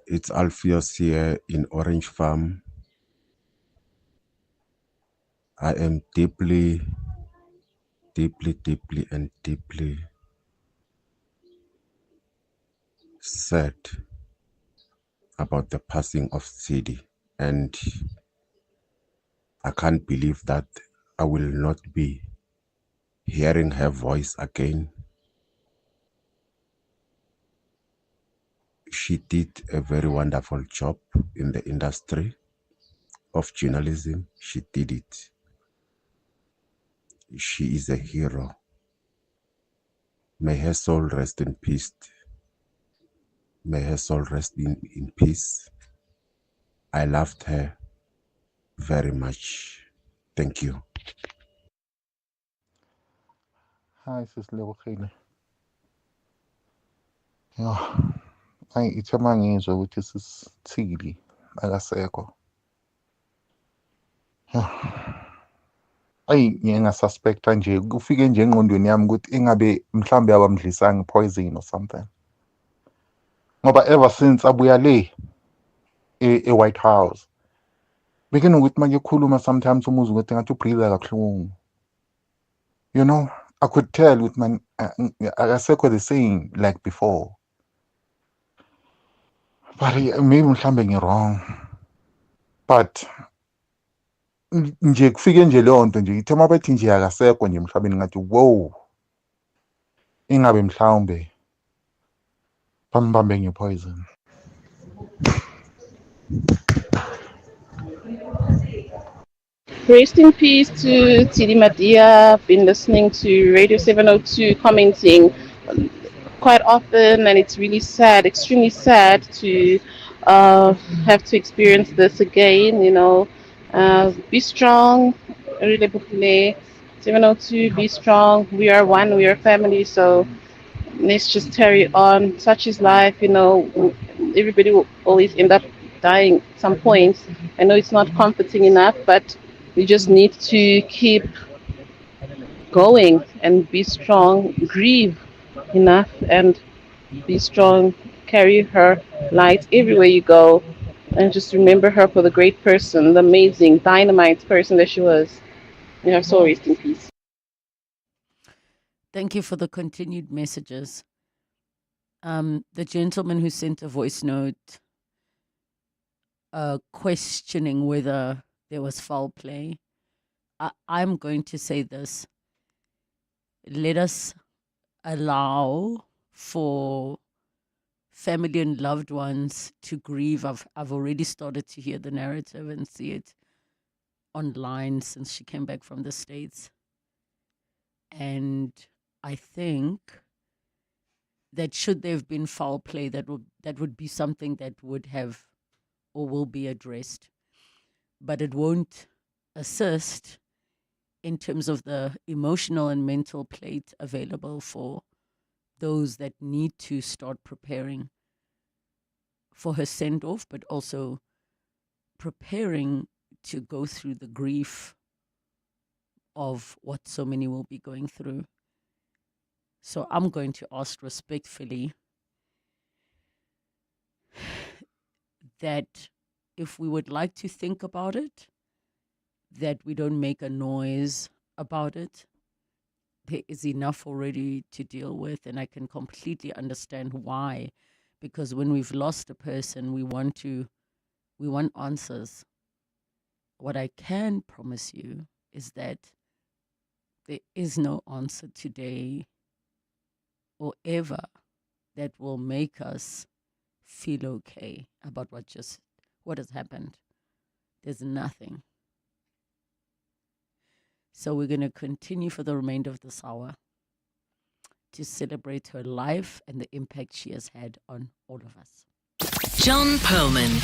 It's Alpheus here in Orange Farm. I am deeply and deeply sad about the passing of Cidi, and I can't believe that I will not be hearing her voice again. She did a very wonderful job in the industry of journalism. She did it. She is a hero. May her soul rest in peace. May her soul rest in peace. I loved her very much. Thank you. Hi, Relebogile. Hayi ithe mangizwa ukuthi sisithili akasekho. Ayi ngeke ngasuspecta nje kufike nje engqondweni yami ukuthi ingabe mhlambe abamdlisanga poison or something. Ngoba ever since abuya le e-White House bekenokuthi manje ekhuluma sometimes umuzwa ukuthi ngathi ubreathe kabuhlungu. You know, I could tell with man akasekho the same like before. But maybe mhlambe ngi-wrong. But nje kufike nje leyo nto nje ithe mabethi nje akasekho nje emhlabeni ngathi wow, ingabe mhlawumbe bambambe ngepoison. Rest in peace to Cidi Madia. I've been listening to Radio 702 commenting quite often, and it's really sad, extremely sad to have to experience this again. Be strong, Relebogile 702. Be strong. We are one. We are family. So let's just carry on. Such is life. Everybody will always end up dying at some point. I know it's not comforting enough, but we just need to keep going and be strong, grieve enough and be strong, carry her light everywhere you go, and just remember her for the great person, the amazing, dynamite person that she was. May her soul rest in peace. Thank you for the continued messages. The gentleman who sent a voice note questioning whether there was foul play. I'm going to say this. Let us allow for family and loved ones to grieve. I've already started to hear the narrative and see it online since she came back from the States. And I think that should there have been foul play, that would be something that would have or will be addressed. But it won't assist in terms of the emotional and mental plate available for those that need to start preparing for her send-off, but also preparing to go through the grief of what so many will be going through. So I'm going to ask respectfully that if we would like to think about it, that we don't make a noise about it. There is enough already to deal with, and I can completely understand why. Because when we've lost a person, we want answers. What I can promise you is that there is no answer today or ever that will make us feel okay about what has happened. There's nothing. So we're going to continue for the remainder of this hour to celebrate her life and the impact she has had on all of us. John Perlman.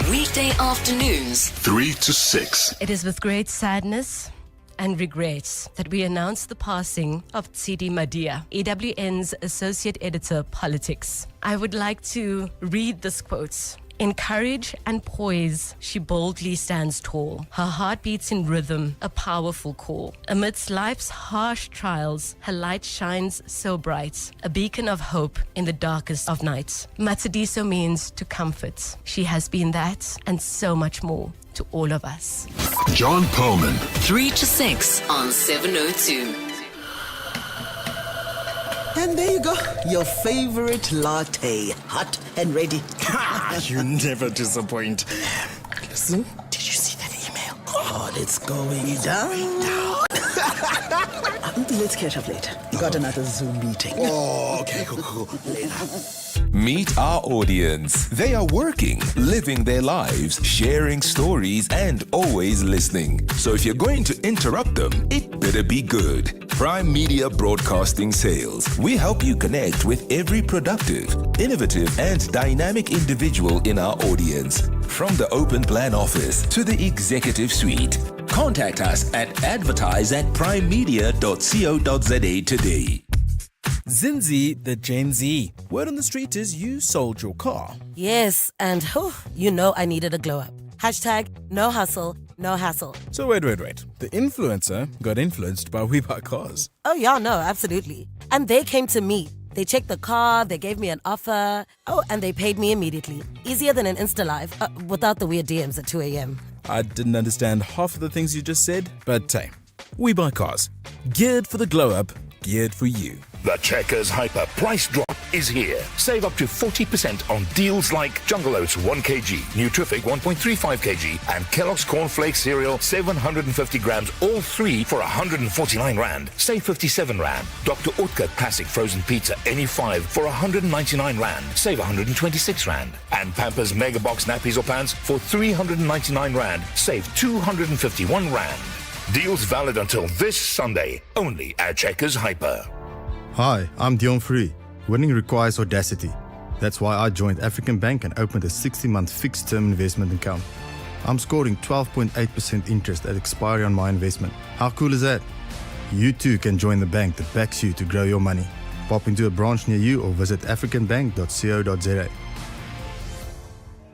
Weekday afternoons, 3 to 6. It is with great sadness and regret that we announce the passing of Cidi Madia, EWN's Associate Editor, Politics. I would like to read this quote. In courage and poise, she boldly stands tall. Her heart beats in rhythm, a powerful call. Amidst life's harsh trials, her light shines so bright, a beacon of hope in the darkest of nights. Matsadiso means to comfort. She has been that and so much more to all of us. John Perlman. 3 to 6 on 702. And there you go, your favorite latte, hot and ready. You never disappoint. Listen, did you see that email? God, it's going down. Let's catch up later. Got another Zoom meeting. Oh, okay, cool. Later. Meet our audience. They are working, living their lives, sharing stories, and always listening. So if you're going to interrupt them, it better be good. Prime Media Broadcasting Sales. We help you connect with every productive, innovative, and dynamic individual in our audience. From the open plan office to the executive suite. Contact us at advertise@primemedia.co.za today. Zinzi, the Gen Z. Word on the street is you sold your car. Yes, and you know I needed a glow up. Hashtag no hustle, no hassle. So wait. The influencer got influenced by We Buy Cars. Oh yeah, no, absolutely. And they came to me. They checked the car, they gave me an offer. Oh, and they paid me immediately. Easier than an Insta Live, without the weird DMs at 2 a.m. I didn't understand half of the things you just said, but hey, We Buy Cars. Geared for the glow up, geared for you. The Checkers Hyper price drop is here. Save up to 40% on deals like Jungle Oats 1 kg, Nutrific 1.35 kg, and Kellogg's Cornflakes cereal 750 grams, all three for 149 Rand. Save 57 Rand. Dr. Oetker Classic Frozen Pizza any 5 for 199 Rand. Save 126 Rand. And Pampers Mega Box nappies or pants for 399 Rand. Save 251 Rand. Deals valid until this Sunday, only at Checkers Hyper. Hi, I'm Dion Free. Winning requires audacity. That's why I joined African Bank and opened a 60-month fixed-term investment account. I'm scoring 12.8% interest at expiry on my investment. How cool is that? You too can join the bank that backs you to grow your money. Pop into a branch near you or visit africanbank.co.za.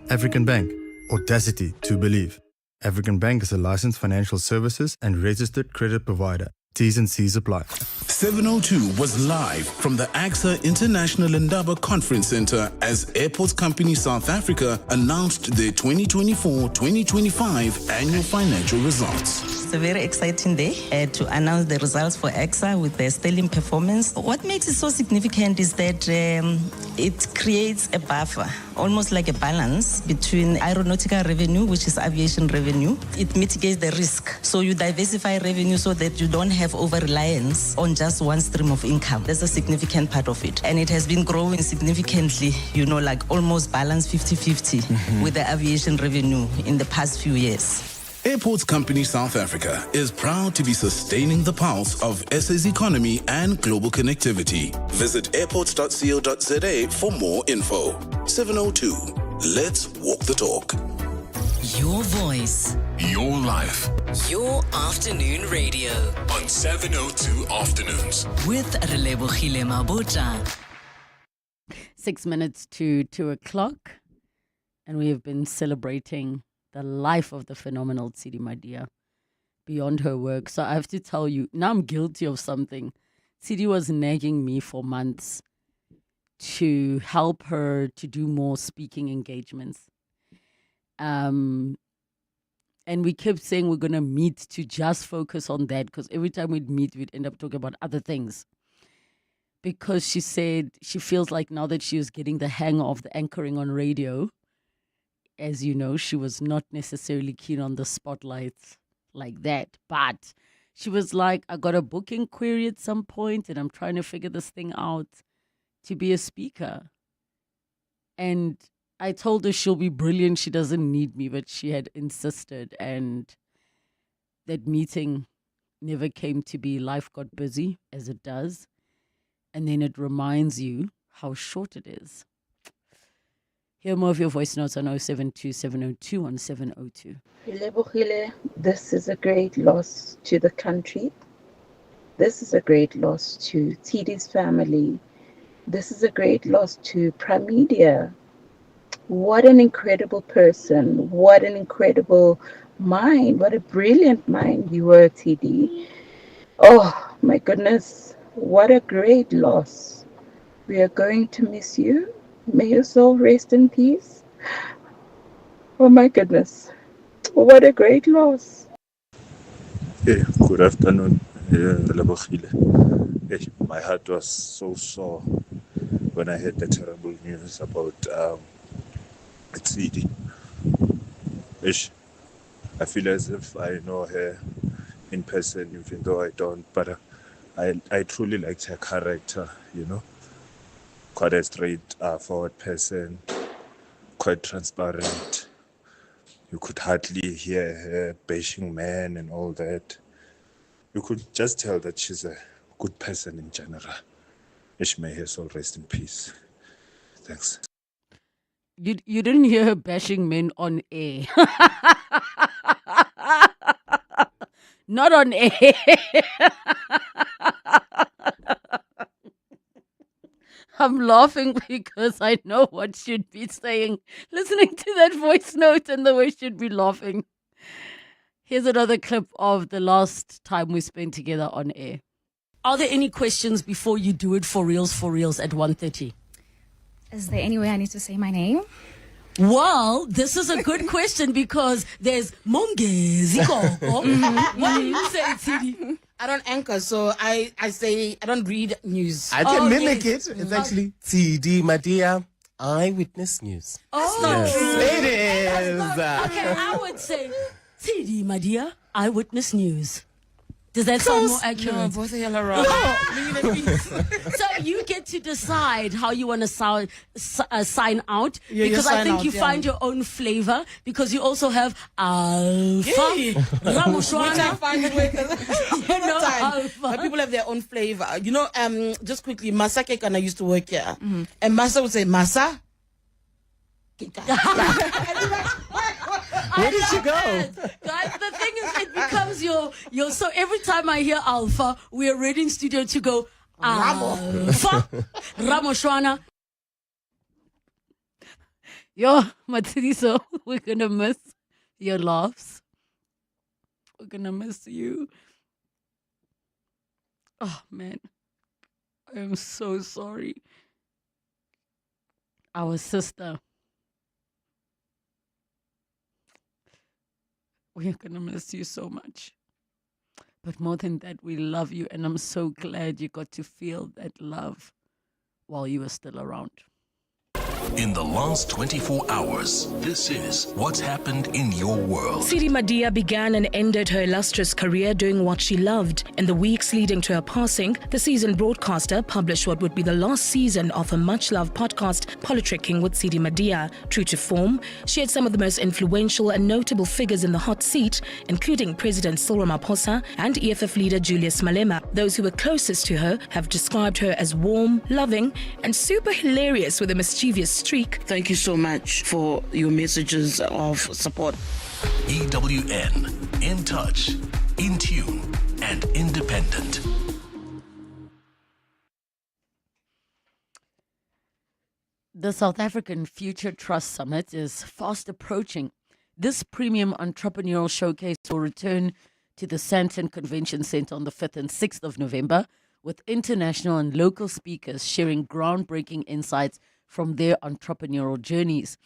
African Bank. Audacity to believe. African Bank is a licensed financial services and registered credit provider. T's and C's apply. 702 was live from the AXA International Indaba Conference Center as Airports Company South Africa announced their 2024-2025 annual financial results. It's a very exciting day to announce the results for AXA with their sterling performance. What makes it so significant is that it creates a buffer, almost like a balance between aeronautical revenue, which is aviation revenue. It mitigates the risk. So you diversify revenue so that you don't have over-reliance on just one stream of income. That's a significant part of it. And it has been growing significantly, like almost balanced 50-50 with the aviation revenue in the past few years. Airports Company South Africa is proud to be sustaining the pulse of SA's economy and global connectivity. Visit airports.co.za for more info. 702. Let's walk the talk. Your voice. Your life. Your afternoon radio. On 702 Afternoons. With Relebogile Mabotja. 6 minutes to 2 o'clock. And we have been celebrating the life of the phenomenal Cidi Madia beyond her work. So I have to tell you, now I'm guilty of something. Cidi was nagging me for months to help her to do more speaking engagements. And we kept saying we're going to meet to just focus on that, because every time we'd meet, we'd end up talking about other things. Because she said she feels like now that she was getting the hang of the anchoring on radio, as you know, she was not necessarily keen on the spotlight like that. But She was like, I got a booking query at some point and I'm trying to figure this thing out to be a speaker. And I told her she'll be brilliant. She doesn't need me, but she had insisted. And that meeting never came to be. Life got busy, as it does. And then it reminds you how short it is. Hear more of your voice notes on 072-702-1702. Relebogile, this is a great loss to the country. This is a great loss to Cidi's family. This is a great loss to Media. What an incredible person. What an incredible mind. What a brilliant mind you were, Cidi. Oh, my goodness. What a great loss. We are going to miss you. May your soul rest in peace. Oh, my goodness. What a great loss. Hey, good afternoon, Relebogile. Hey, my heart was so sore when I heard the terrible news about Cidi. Ish, I feel as if I know her in person, even though I don't. But I truly liked her character, you know. Quite a straightforward person, quite transparent. You could hardly hear her bashing men and all that. You could just tell that she's a good person in general. May her soul rest in peace. Thanks. You didn't hear her bashing men on air. Not on air. I'm laughing because I know what she'd be saying. Listening to that voice note and the way she'd be laughing. Here's another clip of the last time we spent together on air. Are there any questions before you do it for reals at 1:30? Is there any way I need to say my name? Well, this is a good question because there's Mongezi Koko. What do you say, Cidi? I don't anchor, so I say I don't read news. I can mimic it. It's actually Cidi Madia, Eyewitness News. Oh, yes. true. It is. Okay, I would say Cidi Madia, Eyewitness News. Does that sound more accurate? No, both of y'all are wrong. So you get to decide how you want to sign out, Yeah, because I think you find your own flavor, because you also have Alpha, Ramoshwana. Alpha. But people have their own flavor. You know, just quickly, Masa Kekana used to work here. And Masa would say, Masa? Where did she go? Guys, the thing is, it becomes your. So every time I hear Alpha, we are ready in studio to go Alpha, Ramoshwana. Yo, Matriso, we're gonna miss your laughs. We're gonna miss you. Oh man, I am so sorry. Our sister. We are going to miss you so much. But more than that, we love you. And I'm so glad you got to feel that love while you were still around. In the last 24 hours, this is what's happened in your world. Cidi Madia began and ended her illustrious career doing what she loved. In the weeks leading to her passing, the seasoned broadcaster published what would be the last season of her much-loved podcast, Politricking with Cidi Madia. True to form, she had some of the most influential and notable figures in the hot seat, including President Cyril Ramaphosa and EFF leader Julius Malema. Those who were closest to her have described her as warm, loving, and super hilarious with a mischievous streak. Thank you so much for your messages of support. EWN, in touch, in tune, and independent. The South African Future Trust Summit is fast approaching. This premium entrepreneurial showcase will return to the Sandton Convention Centre on the 5th and 6th of November, with international and local speakers sharing groundbreaking insights from their entrepreneurial journeys.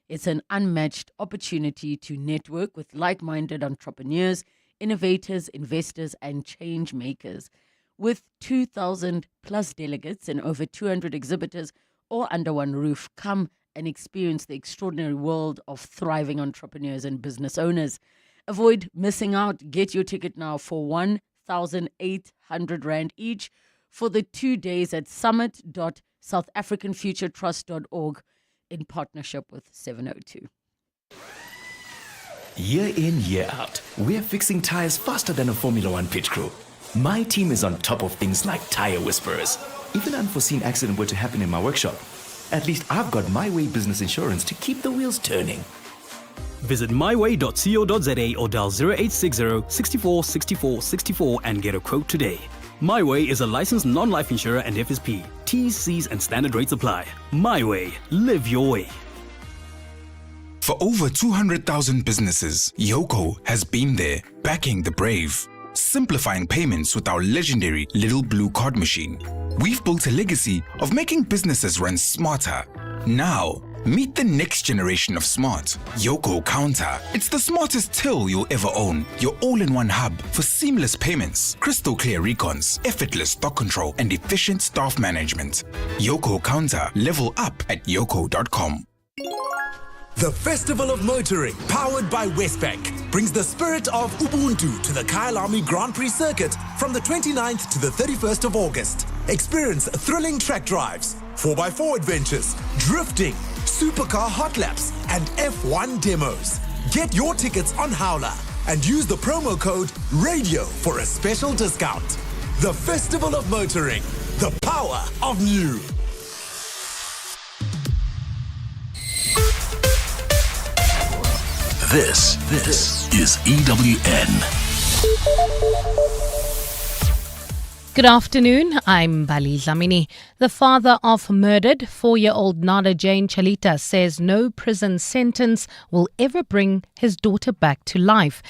It's an unmatched opportunity to network with like-minded entrepreneurs, innovators, investors, and change makers. With 2,000 plus delegates and over 200 exhibitors all under one roof, come and experience the extraordinary world of thriving entrepreneurs and business owners. Avoid missing out. Get your ticket now for 6,800 Rand each for the 2 days at summit.southafricanfuturetrust.org in partnership with 702. Year in, year out, we're fixing tires faster than a Formula One pit crew. My team is on top of things like tire whisperers. If an unforeseen accident were to happen in my workshop, at least I've got My Way business insurance to keep the wheels turning. Visit myway.co.za or dial 0860 64 64 64 and get a quote today. My Way is a licensed non-life insurer and FSP. T's, C's and standard rates apply. My Way. Live your way. For over 200,000 businesses, Yoko has been there, backing the brave, simplifying payments with our legendary Little Blue Card Machine. We've built a legacy of making businesses run smarter. Now, meet the next generation of smart. Yoko Counter. It's the smartest till you'll ever own. Your all-in-one hub for seamless payments, crystal clear recons, effortless stock control, and efficient staff management. Yoko Counter. Level up at yoko.com. The Festival of Motoring, powered by Westbank, brings the spirit of Ubuntu to the Kyalami Grand Prix circuit from the 29th to the 31st of August. Experience thrilling track drives, 4x4 adventures, drifting, supercar hot laps, and F1 demos. Get your tickets on Howler and use the promo code RADIO for a special discount. The Festival of Motoring, the power of new. This is EWN. Good afternoon, I'm Bali Zamini. The father of murdered 4-year-old Nada Jane Chalita says no prison sentence will ever bring his daughter back to life.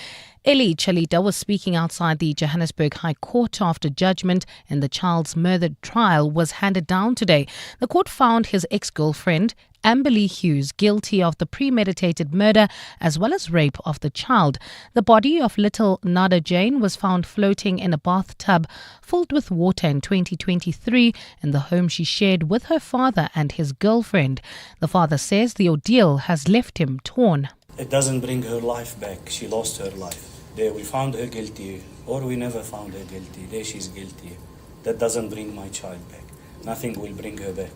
Eli Chalita was speaking outside the Johannesburg High Court after judgment in the child's murder trial was handed down today. The court found his ex-girlfriend, Amberly Hughes, guilty of the premeditated murder as well as rape of the child. The body of little Nada Jane was found floating in a bathtub filled with water in 2023 in the home she shared with her father and his girlfriend. The father says the ordeal has left him torn. It doesn't bring her life back. She lost her life. There we found her guilty, or we never found her guilty. There she's guilty. That doesn't bring my child back. Nothing will bring her back.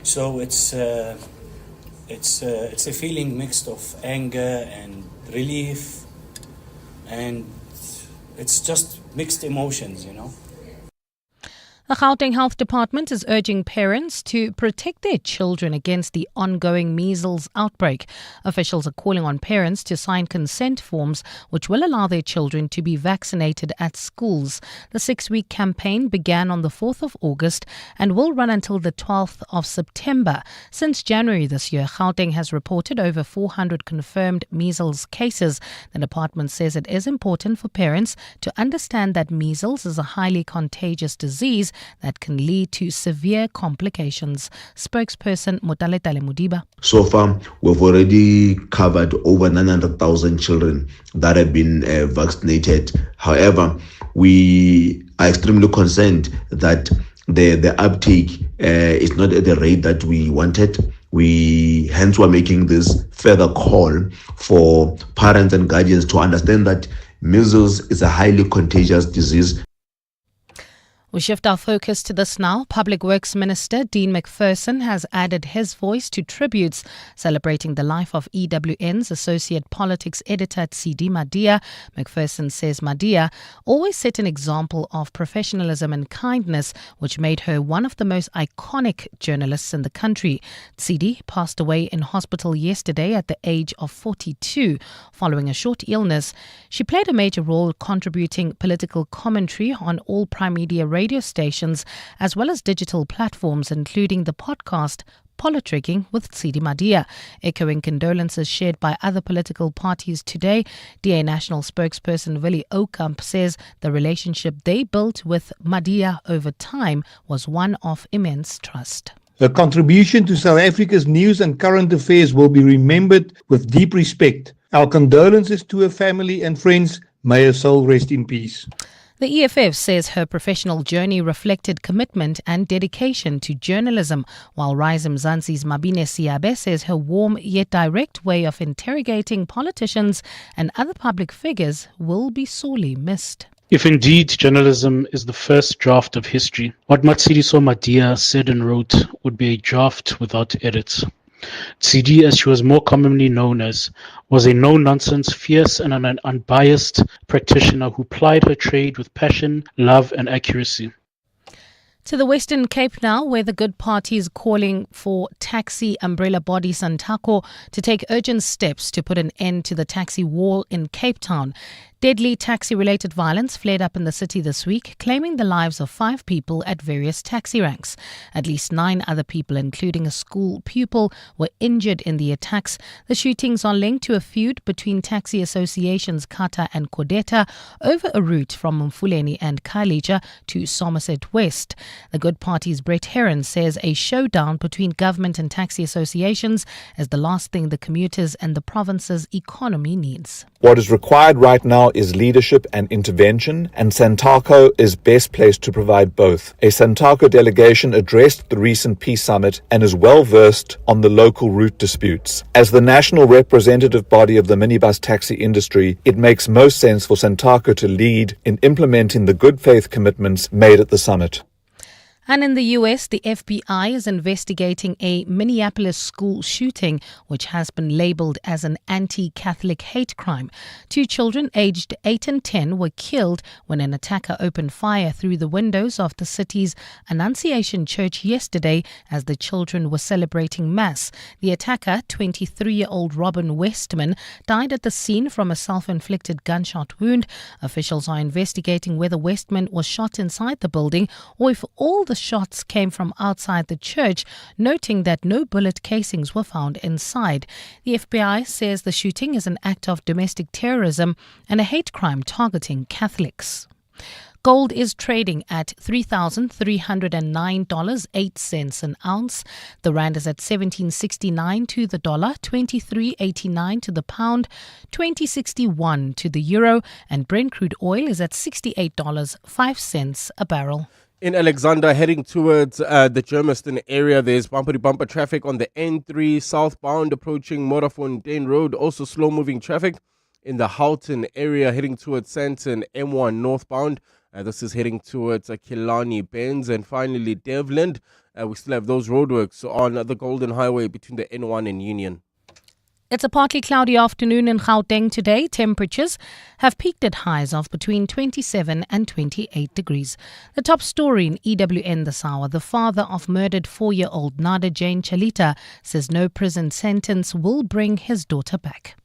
So it's a feeling mixed of anger and relief, and it's just mixed emotions, you know. The Gauteng Health Department is urging parents to protect their children against the ongoing measles outbreak. Officials are calling on parents to sign consent forms which will allow their children to be vaccinated at schools. The 6-week campaign began on the 4th of August and will run until the 12th of September. Since January this year, Gauteng has reported over 400 confirmed measles cases. The department says it is important for parents to understand that measles is a highly contagious disease that can lead to severe complications. Spokesperson Motaletale Mudiba. So far, we've already covered over 900,000 children that have been vaccinated. However, we are extremely concerned that the uptake is not at the rate that we wanted. Hence we're making this further call for parents and guardians to understand that measles is a highly contagious disease. We shift our focus to this now. Public Works Minister Dean McPherson has added his voice to tributes celebrating the life of EWN's Associate Politics Editor Cidi Madia. McPherson says Madia always set an example of professionalism and kindness, which made her one of the most iconic journalists in the country. Cidi passed away in hospital yesterday at the age of 42 following a short illness. She played a major role contributing political commentary on all prime media radio stations as well as digital platforms, including the podcast Politricking with Cidi Madia. Echoing condolences shared by other political parties today, DA National spokesperson Willie Oukamp says the relationship they built with Madia over time was one of immense trust. Her contribution to South Africa's news and current affairs will be remembered with deep respect. Our condolences to her family and friends. May her soul rest in peace. The EFF says her professional journey reflected commitment and dedication to journalism, while Rise Mzansi's Mabine Siabe says her warm yet direct way of interrogating politicians and other public figures will be sorely missed. If indeed journalism is the first draft of history, what Madia said and wrote would be a draft without edits. Cidi, as she was more commonly known as, was a no-nonsense, fierce and an unbiased practitioner who plied her trade with passion, love and accuracy. To the Western Cape now, where the Good Party is calling for taxi umbrella body Santaco to take urgent steps to put an end to the taxi war in Cape Town. Deadly taxi-related violence flared up in the city this week, claiming the lives of 5 people at various taxi ranks. At least 9 other people, including a school pupil, were injured in the attacks. The shootings are linked to a feud between taxi associations Kata and Kodeta over a route from Mfuleni and Khayelitsha to Somerset West. The Good Party's Brett Heron says a showdown between government and taxi associations is the last thing the commuters and the province's economy needs. What is required right now is leadership and intervention, and Santaco is best placed to provide both. A Santaco delegation addressed the recent peace summit and is well versed on the local route disputes. As the national representative body of the minibus taxi industry, it makes most sense for Santaco to lead in implementing the good faith commitments made at the summit. And in the U.S., the FBI is investigating a Minneapolis school shooting, which has been labeled as an anti-Catholic hate crime. 2 children aged 8 and 10 were killed when an attacker opened fire through the windows of the city's Annunciation Church yesterday as the children were celebrating Mass. The attacker, 23-year-old Robin Westman, died at the scene from a self-inflicted gunshot wound. Officials are investigating whether Westman was shot inside the building or if all the shots came from outside the church, noting that no bullet casings were found inside. The FBI says the shooting is an act of domestic terrorism and a hate crime targeting Catholics. Gold is trading at $3,309.08 an ounce. The rand is at 17.69 to the dollar, 23.89 to the pound, 20.61 to the euro, and Brent crude oil is at $68.05 a barrel. In Alexander, heading towards the Germiston area, there's bumper-to-bumper traffic on the N3 southbound approaching Morafontein Road. Also slow-moving traffic in the Houghton area heading towards Sandton M1 northbound. This is heading towards Killarney Benz. And finally, Devland. We still have those roadworks on the Golden Highway between the N1 and Union. It's a partly cloudy afternoon in Gauteng today. Temperatures have peaked at highs of between 27 and 28 degrees. The top story in EWN this hour, the father of murdered 4-year-old Nada Jane Chalita says no prison sentence will bring his daughter back.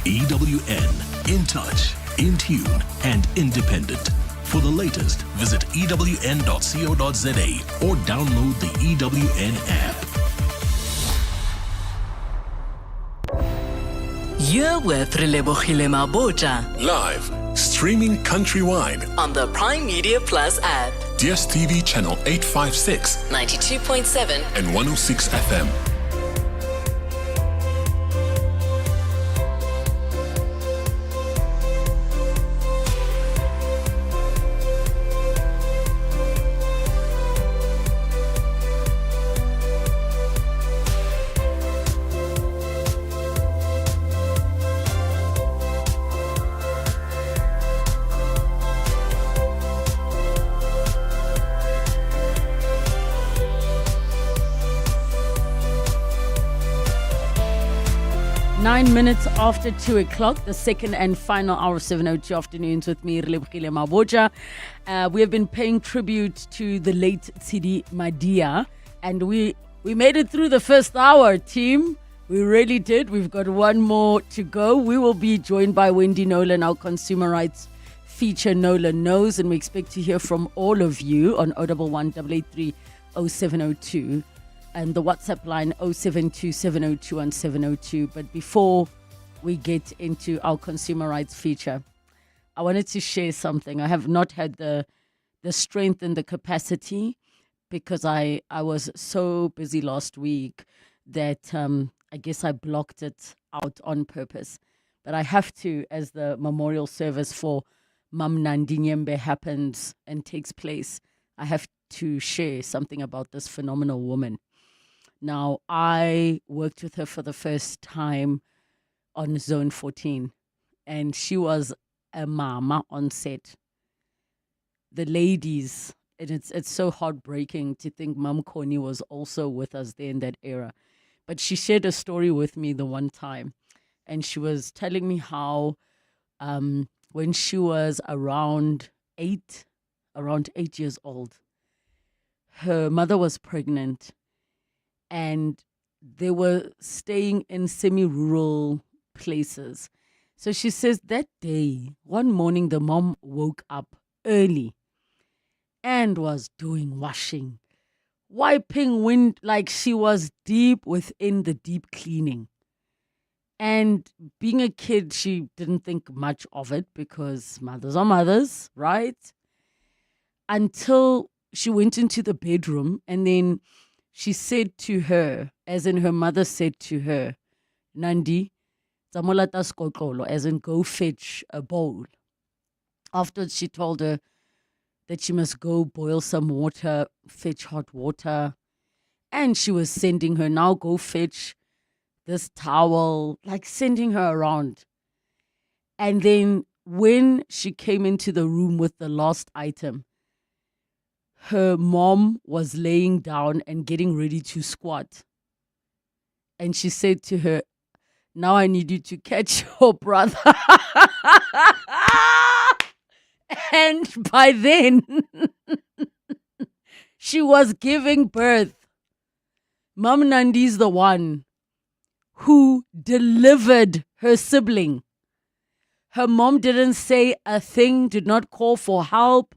EWN, in touch, in tune and independent. For the latest, visit ewn.co.za or download the EWN app. You're with Relebogile Mabotja Live, streaming countrywide on the Prime Media Plus app. DSTV channel 856, 92.7 and 106 FM. Minutes after 2 o'clock, the second and final hour of 7:02 afternoons with me, Relebogile Mabotja. We have been paying tribute to the late Cidi Madia, and we made it through the first hour, team. We really did. We've got one more to go. We will be joined by Wendy Nolan, our consumer rights feature Nolan Knows, and we expect to hear from all of you on 011 883 0702. And the WhatsApp line 0727021702. But before we get into our consumer rights feature, I wanted to share something. I have not had the strength and the capacity because I was so busy last week that I guess I blocked it out on purpose. But I have to, as the memorial service for Mam Nandi happens and takes place, I have to share something about this phenomenal woman. Now, I worked with her for the first time on Zone 14, and she was a mama on set. The ladies, and it's so heartbreaking to think Mum Connie was also with us there in that era. But she shared a story with me the one time, and she was telling me how when she was around 8 years old, her mother was pregnant, and they were staying in semi-rural places. So she says that day, one morning, the mom woke up early and was doing washing, wiping wind, like she was deep within the deep cleaning. And being a kid, she didn't think much of it because mothers are mothers, right? Until she went into the bedroom, and then she said to her, as in her mother said to her, Nandi, tsamolata skotlolo, as in go fetch a bowl. Afterwards, she told her that she must go boil some water, fetch hot water. And she was sending her, now go fetch this towel, like sending her around. And then when she came into the room with the last item, her mom was laying down and getting ready to squat. And she said to her, now I need you to catch your brother. And by then, she was giving birth. Mom Nandi's the one who delivered her sibling. Her mom didn't say a thing, did not call for help.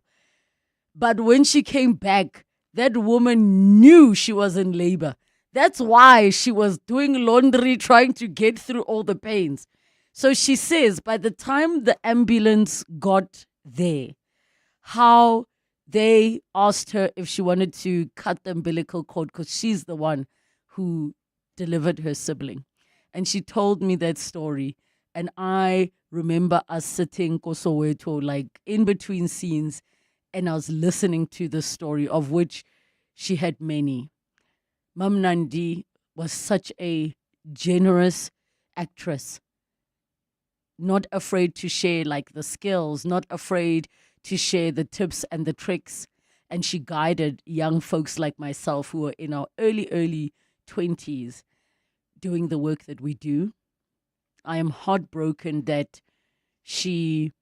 But when she came back, that woman knew she was in labor. That's why she was doing laundry, trying to get through all the pains. So she says, by the time the ambulance got there, how they asked her if she wanted to cut the umbilical cord because she's the one who delivered her sibling. And she told me that story. And I remember us sitting Kosoweto, like in between scenes, and I was listening to the story, of which she had many. Mam Nandi was such a generous actress, not afraid to share like the skills, not afraid to share the tips and the tricks. And she guided young folks like myself who were in our early 20s doing the work that we do. I am heartbroken that she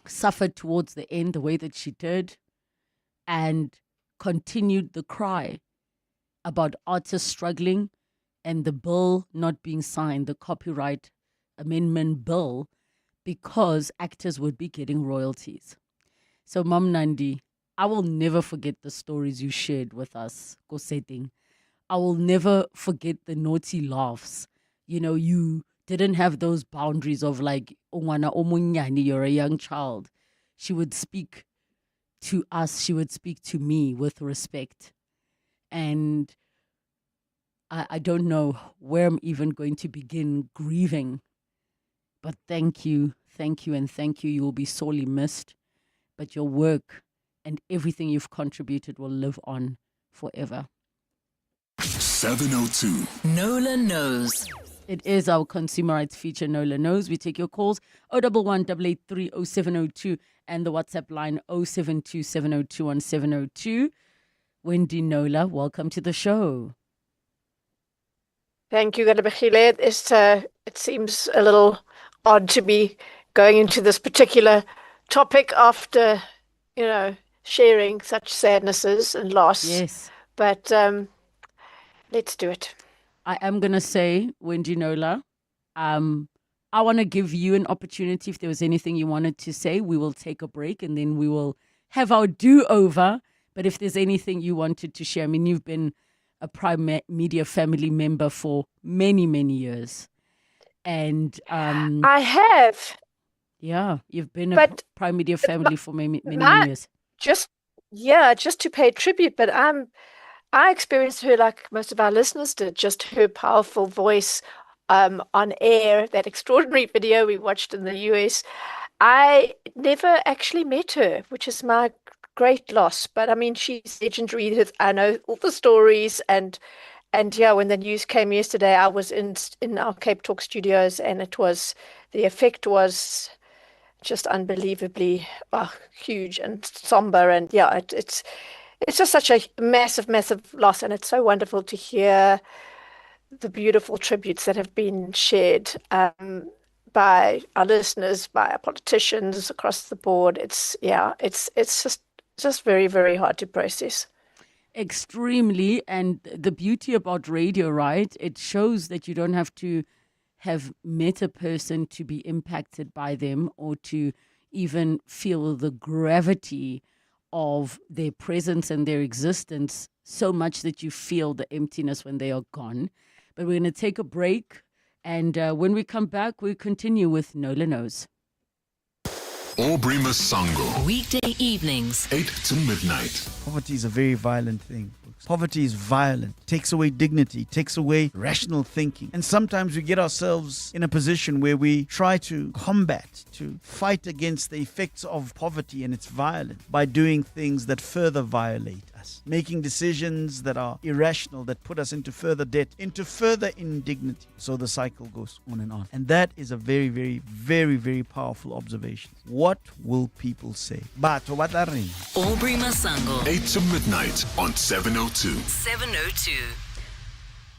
suffered towards the end the way that she did and continued the cry about artists struggling and the bill not being signed, the copyright amendment bill, because actors would be getting royalties. So, Mam Nandi, I will never forget the stories you shared with us, Koseting. I will never forget the naughty laughs. You know, you didn't have those boundaries of like, "Ongwana omunyani, you're a young child." She would speak to us, she would speak to me with respect. And I don't know where I'm even going to begin grieving. But thank you, and thank you. You will be sorely missed. But your work and everything you've contributed will live on forever. 702. Nola Knows. It is our consumer rights feature, Nola Knows. We take your calls 011 883 0702 and the WhatsApp line 072 702 1702. Wendy Nola, welcome to the show. Thank you, Relebogile. It seems a little odd to be going into this particular topic after, sharing such sadnesses and loss. Yes. But let's do it. I am going to say, Wendy Nola, I want to give you an opportunity. If there was anything you wanted to say, we will take a break and then we will have our do-over. But if there's anything you wanted to share, I mean, you've been a Prime Media family member for many, many years. And I have. Yeah, you've been a Prime Media family for many years. Just to pay tribute, but I experienced her like most of our listeners did, just her powerful voice on air, that extraordinary video we watched in the US. I never actually met her, which is my great loss. But I mean, she's legendary. I know all the stories, and yeah, when the news came yesterday, I was in our Cape Talk studios, and the effect was just unbelievably huge and somber. And yeah, it's just such a massive, massive loss. And it's so wonderful to hear the beautiful tributes that have been shared by our listeners, by our politicians across the board. It's just very, very hard to process. Extremely. And the beauty about radio, right? It shows that you don't have to have met a person to be impacted by them or to even feel the gravity of their presence and their existence so much that you feel the emptiness when they are gone. But we're going to take a break. And when we come back, we continue with Nola Knows. Aubrey Masango. Weekday evenings. 8 to midnight. Poverty is a very violent thing. Poverty is violent, takes away dignity, takes away rational thinking. And sometimes we get ourselves in a position where we try to combat, to fight against the effects of poverty and its violence by doing things that further violate us, making decisions that are irrational, that put us into further debt, into further indignity. So the cycle goes on and on. And that is a very, very, very, very powerful observation. What will people say? Aubrey Masango. 8 to midnight on 702. 702.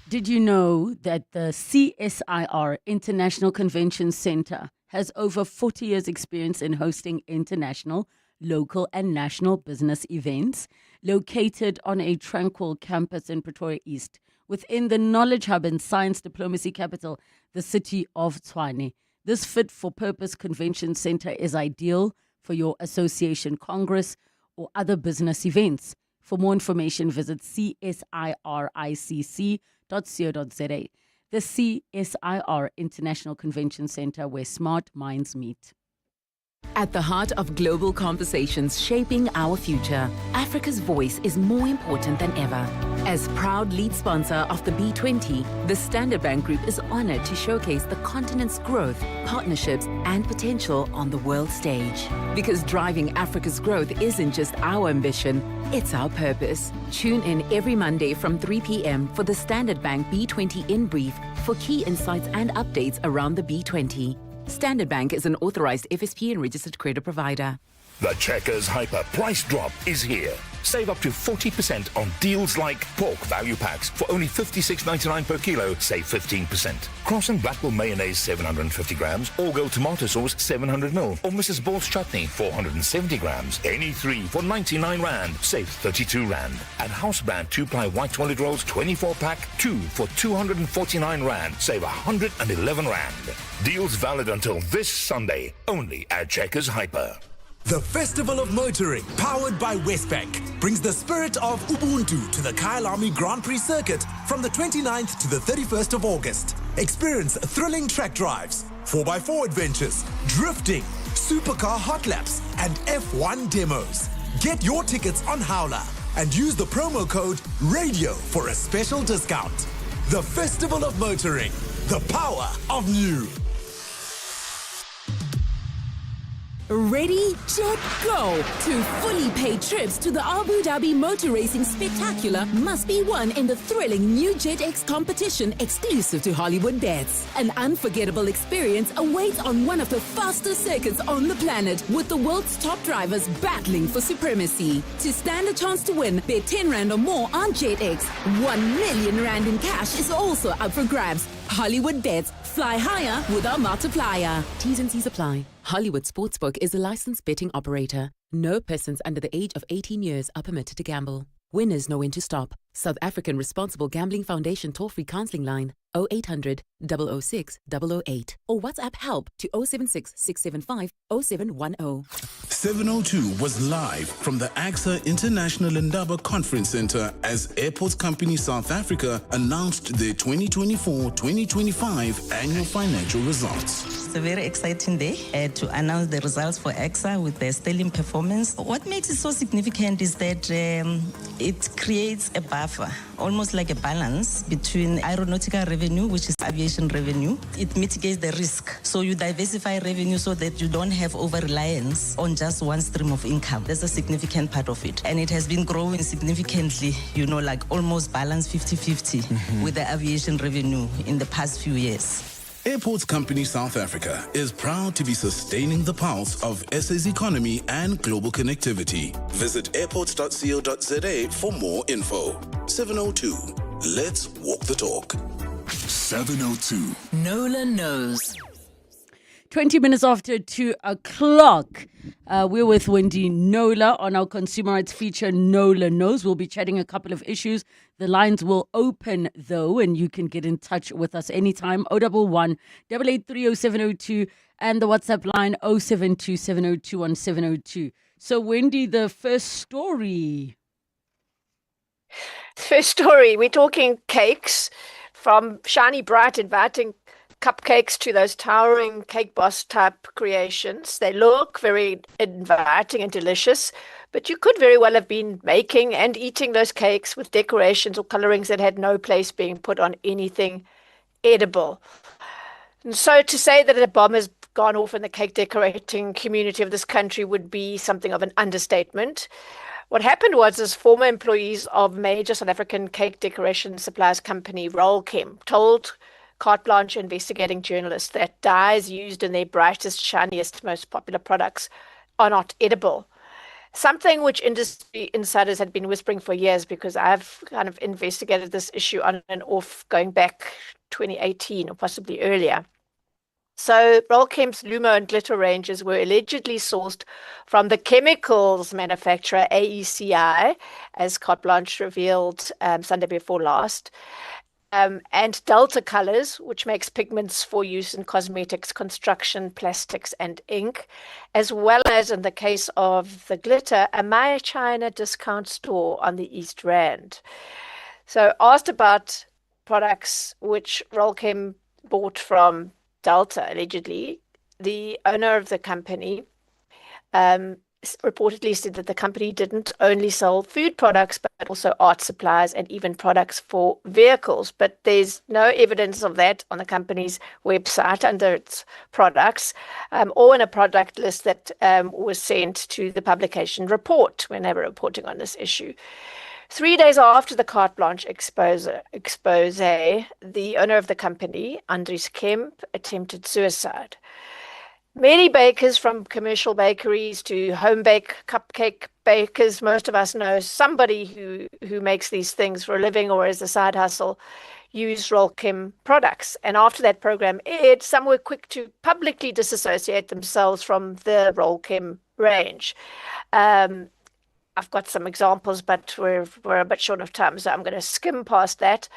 Did you know that the CSIR International Convention Center has over 40 years' experience in hosting international, local, and national business events? Located on a tranquil campus in Pretoria East, within the knowledge hub and science diplomacy capital, the city of Tshwane. This fit-for-purpose convention center is ideal for your association, congress, or other business events. For more information, visit csiricc.co.za. The CSIR International Convention Center, where smart minds meet. At the heart of global conversations shaping our future, Africa's voice is more important than ever. As proud lead sponsor of the B20, the Standard Bank Group is honored to showcase the continent's growth, partnerships, and potential on the world stage. Because driving Africa's growth isn't just our ambition, it's our purpose. Tune in every Monday from 3 p.m. for the Standard Bank B20 in brief for key insights and updates around the B20. Standard Bank is an authorized FSP and registered credit provider. The Checkers Hyper Price Drop is here. Save up to 40% on deals like pork value packs for only $56.99 per kilo, save 15%. Cross and Blackwell mayonnaise 750 grams, Orgo tomato sauce 700 ml, or Mrs. Ball's chutney 470 grams. Any three for 99 Rand, save 32 Rand. And House Brand 2-ply white toilet rolls 24-pack, 2 for 249 Rand, save 111 Rand. Deals valid until this Sunday, only at Checkers Hyper. The Festival of Motoring, powered by Westbank, brings the spirit of Ubuntu to the Kyalami Grand Prix circuit from the 29th to the 31st of August. Experience thrilling track drives, 4x4 adventures, drifting, supercar hot laps, and F1 demos. Get your tickets on Howler and use the promo code RADIO for a special discount. The Festival of Motoring, the power of new. Ready, jet, go! Two fully paid trips to the Abu Dhabi Motor Racing Spectacular must be won in the thrilling new JetX competition exclusive to Hollywood Bets. An unforgettable experience awaits on one of the fastest circuits on the planet, with the world's top drivers battling for supremacy. To stand a chance to win, bet 10 Rand or more on JetX. 1 million Rand in cash is also up for grabs. Hollywood Bets. Fly higher with our multiplier. T's and C's apply. Hollywood Sportsbook is a licensed betting operator. No persons under the age of 18 years are permitted to gamble. Winners know when to stop. South African Responsible Gambling Foundation toll-free counseling line 0800 006 008 or WhatsApp help to 076 675 0710. 702 was live from the AXA International Indaba Conference Center as Airports Company South Africa announced their 2024-2025 annual financial results. It's a very exciting day to announce the results for AXA with their sterling performance. What makes it so significant is that it creates a buffer, almost like a balance between aeronautical revenue, which is aviation revenue. It mitigates the risk. So you diversify revenue so that you don't have over-reliance on just one stream of income. That's a significant part of it. And it has been growing significantly, like almost balanced 50-50 with the aviation revenue in the past few years. Airports Company South Africa is proud to be sustaining the pulse of SA's economy and global connectivity. Visit airports.co.za for more info. 702. Let's walk the talk. 702. Nola knows. 20 minutes after 2 o'clock. We're with Wendy Nola on our consumer rights feature, Nola Knows. We'll be chatting a couple of issues. The lines will open, though, and you can get in touch with us anytime. 011 883 0702 and the WhatsApp line 072 702 1702. So, Wendy, the first story. First story, we're talking cakes, from shiny, bright, inviting cupcakes to those towering cake boss type creations. They look very inviting and delicious, but you could very well have been making and eating those cakes with decorations or colorings that had no place being put on anything edible. And so to say that a bomb has gone off in the cake decorating community of this country would be something of an understatement. What happened was, as former employees of major South African cake decoration suppliers company Rolchem told carte blanche investigating journalists that dyes used in their brightest, shiniest, most popular products are not edible. Something which industry insiders had been whispering for years, because I've kind of investigated this issue on and off going back 2018 or possibly earlier. So Rolchem's Lumo and glitter ranges were allegedly sourced from the chemicals manufacturer AECI, as carte blanche revealed Sunday before last. And Delta Colors, which makes pigments for use in cosmetics, construction, plastics, and ink, as well as, in the case of the glitter, a My China discount store on the East Rand. So, asked about products which Rolchem bought from Delta, allegedly, the owner of the company reportedly said that the company didn't only sell food products, but also art supplies and even products for vehicles. But there's no evidence of that on the company's website under its products, or in a product list that was sent to the publication Report when they were reporting on this issue. 3 days after the carte blanche expose, the owner of the company, Andries Kemp, attempted suicide. Many bakers, from commercial bakeries to home bake cupcake bakers, most of us know somebody who makes these things for a living or as a side hustle, use Rolchem products. And after that program aired, some were quick to publicly disassociate themselves from the Rolchem range. I've got some examples, but we're a bit short of time, so I'm going to skim past that.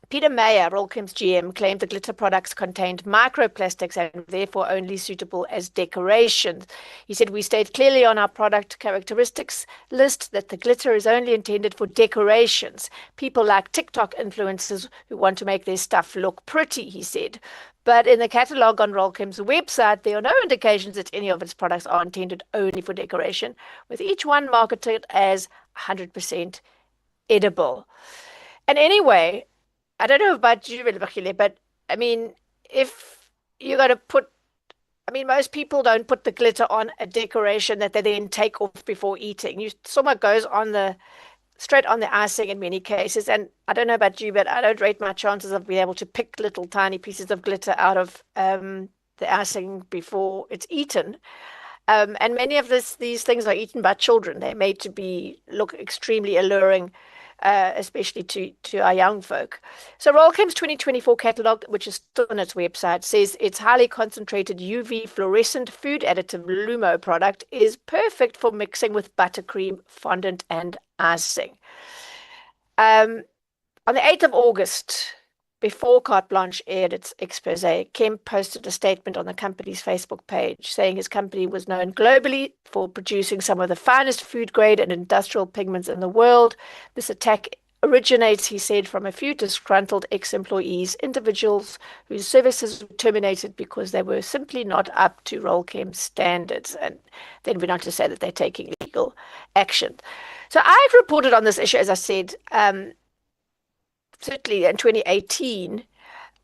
Peter Meyer, Rolchem's GM, claimed the glitter products contained microplastics and therefore only suitable as decorations. He said, "We state clearly on our product characteristics list that the glitter is only intended for decorations. People like TikTok influencers who want to make their stuff look pretty," he said. But in the catalogue on Rolchem's website, there are no indications that any of its products are intended only for decoration, with each one marketed as 100% edible. And anyway, I don't know about you, Relebogile, but I mean, if you got to put, I mean, most people don't put the glitter on a decoration that they then take off before eating. Someone goes on straight on the icing in many cases. And I don't know about you, but I don't rate my chances of being able to pick little tiny pieces of glitter out of the icing before it's eaten. And many of these things are eaten by children. They're made to look extremely alluring, especially to our young folk. So Rolchem's 2024 catalogue, which is still on its website, says its highly concentrated UV fluorescent food additive Lumo product is perfect for mixing with buttercream, fondant, and icing. On the 8th of August, before carte blanche aired its expose, Kemp posted a statement on the company's Facebook page saying his company was known globally for producing some of the finest food grade and industrial pigments in the world. This attack originates, he said, from a few disgruntled ex-employees, individuals whose services were terminated because they were simply not up to Rolchem standards. And then went on to say that they're taking legal action. So I've reported on this issue, as I said, certainly in 2018,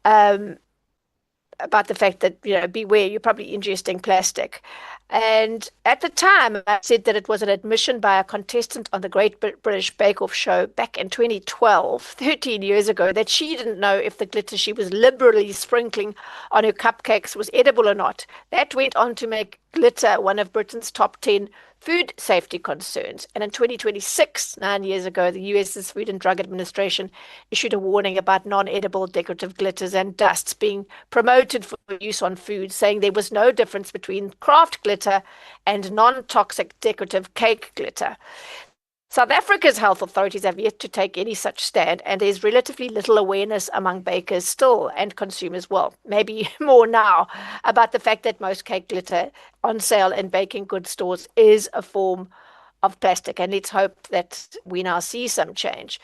about the fact that, beware, you're probably ingesting plastic. And at the time, I said that it was an admission by a contestant on the Great British Bake Off show back in 2012, 13 years ago, that she didn't know if the glitter she was liberally sprinkling on her cupcakes was edible or not. That went on to make glitter one of Britain's top 10 food safety concerns. And in 2026, 9 years ago, the US's Food and Drug Administration issued a warning about non-edible decorative glitters and dusts being promoted for use on food, saying there was no difference between craft glitter and non-toxic decorative cake glitter. South Africa's health authorities have yet to take any such stand, and there's relatively little awareness among bakers still, and consumers, well, maybe more now, about the fact that most cake glitter on sale in baking goods stores is a form of plastic, and let's hope that we now see some change.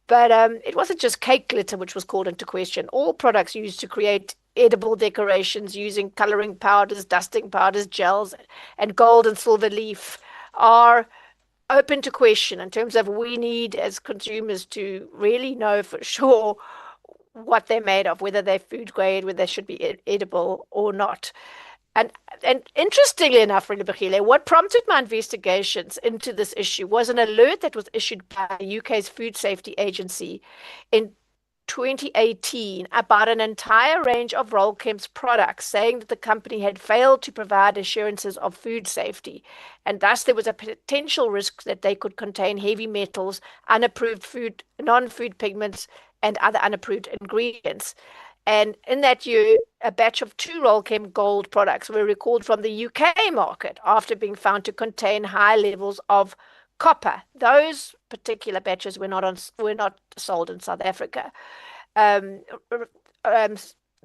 But it wasn't just cake glitter which was called into question. All products used to create edible decorations using coloring powders, dusting powders, gels, and gold and silver leaf are open to question in terms of we need as consumers to really know for sure what they're made of, whether they're food grade, whether they should be edible or not. And interestingly enough, Relebogile, what prompted my investigations into this issue was an alert that was issued by the UK's Food Safety Agency in 2018 about an entire range of Rolchem's products, saying that the company had failed to provide assurances of food safety, and thus there was a potential risk that they could contain heavy metals, unapproved food, non-food pigments, and other unapproved ingredients. And in that year, a batch of 2 Rolchem Gold products were recalled from the UK market after being found to contain high levels of copper. Those particular batches were not sold in South Africa. The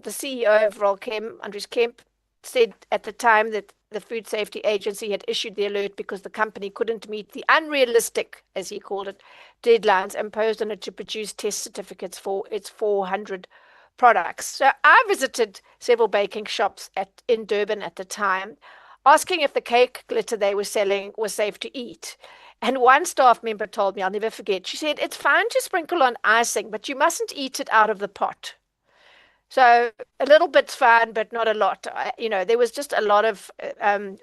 CEO of Rolchem, Andries Kemp, said at the time that the Food Safety Agency had issued the alert because the company couldn't meet the unrealistic, as he called it, deadlines imposed on it to produce test certificates for its 400 products. So I visited several baking shops in Durban at the time, asking if the cake glitter they were selling was safe to eat. And one staff member told me, I'll never forget, she said, it's fine to sprinkle on icing, but you mustn't eat it out of the pot. So a little bit's fine, but not a lot. There was just a lot of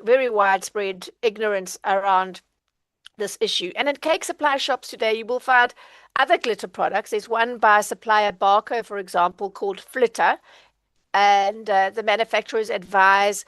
very widespread ignorance around this issue. And in cake supply shops today, you will find other glitter products. There's one by supplier Barco, for example, called Flitter. And the manufacturers advise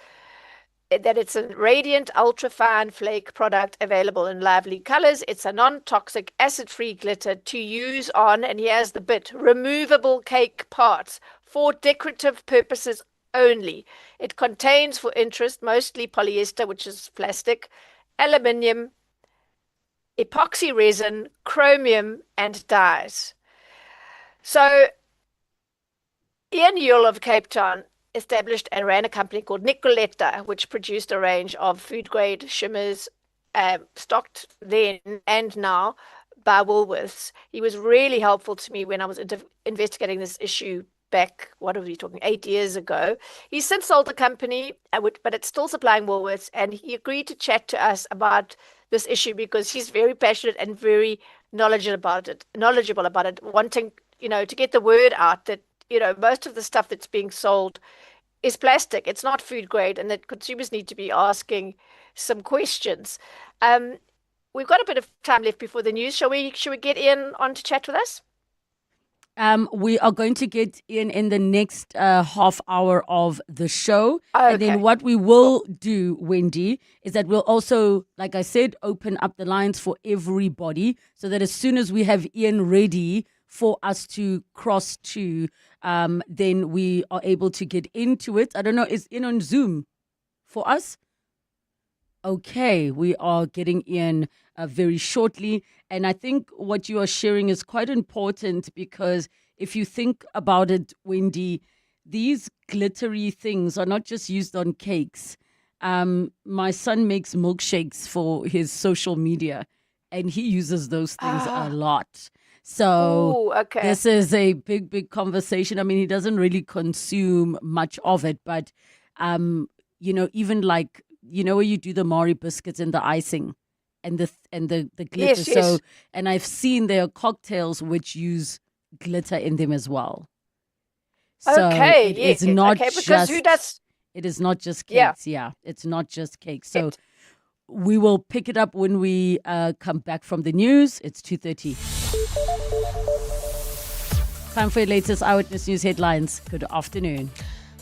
that it's a radiant, ultra-fine flake product available in lively colors. It's a non-toxic, acid-free glitter to use on, and here's the bit, removable cake parts for decorative purposes only. It contains, for interest, mostly polyester, which is plastic, aluminium, epoxy resin, chromium, and dyes. So Ian Yule of Cape Town established and ran a company called Nicoletta, which produced a range of food-grade shimmers stocked then and now by Woolworths. He was really helpful to me when I was investigating this issue back, what are we talking, 8 years ago. He's since sold the company, but it's still supplying Woolworths, and he agreed to chat to us about this issue because he's very passionate and very knowledgeable about it, wanting, to get the word out that most of the stuff that's being sold is plastic. It's not food grade, and that consumers need to be asking some questions. We've got a bit of time left before the news. Shall we get Ian on to chat with us? We are going to get in the next half hour of the show. Okay. And then what we will do, Wendy, is that we'll also, like I said, open up the lines for everybody so that as soon as we have Ian ready for us to cross to, then we are able to get into it. I don't know, is Ian on Zoom for us? Okay, we are getting in very shortly. And I think what you are sharing is quite important because if you think about it, Wendy, these glittery things are not just used on cakes. My son makes milkshakes for his social media and he uses those things a lot. So This is a big, big conversation. I mean, he doesn't really consume much of it, but, even like, where you do the Mari biscuits and the icing and the glitter. Yes. And I've seen there are cocktails which use glitter in them as well. So Okay, it's yes. not because just, who does? It is not just cakes. Yeah, it's not just cakes. So we will pick it up when we come back from the news. It's 2:30. Time for your latest Eyewitness News headlines. Good afternoon.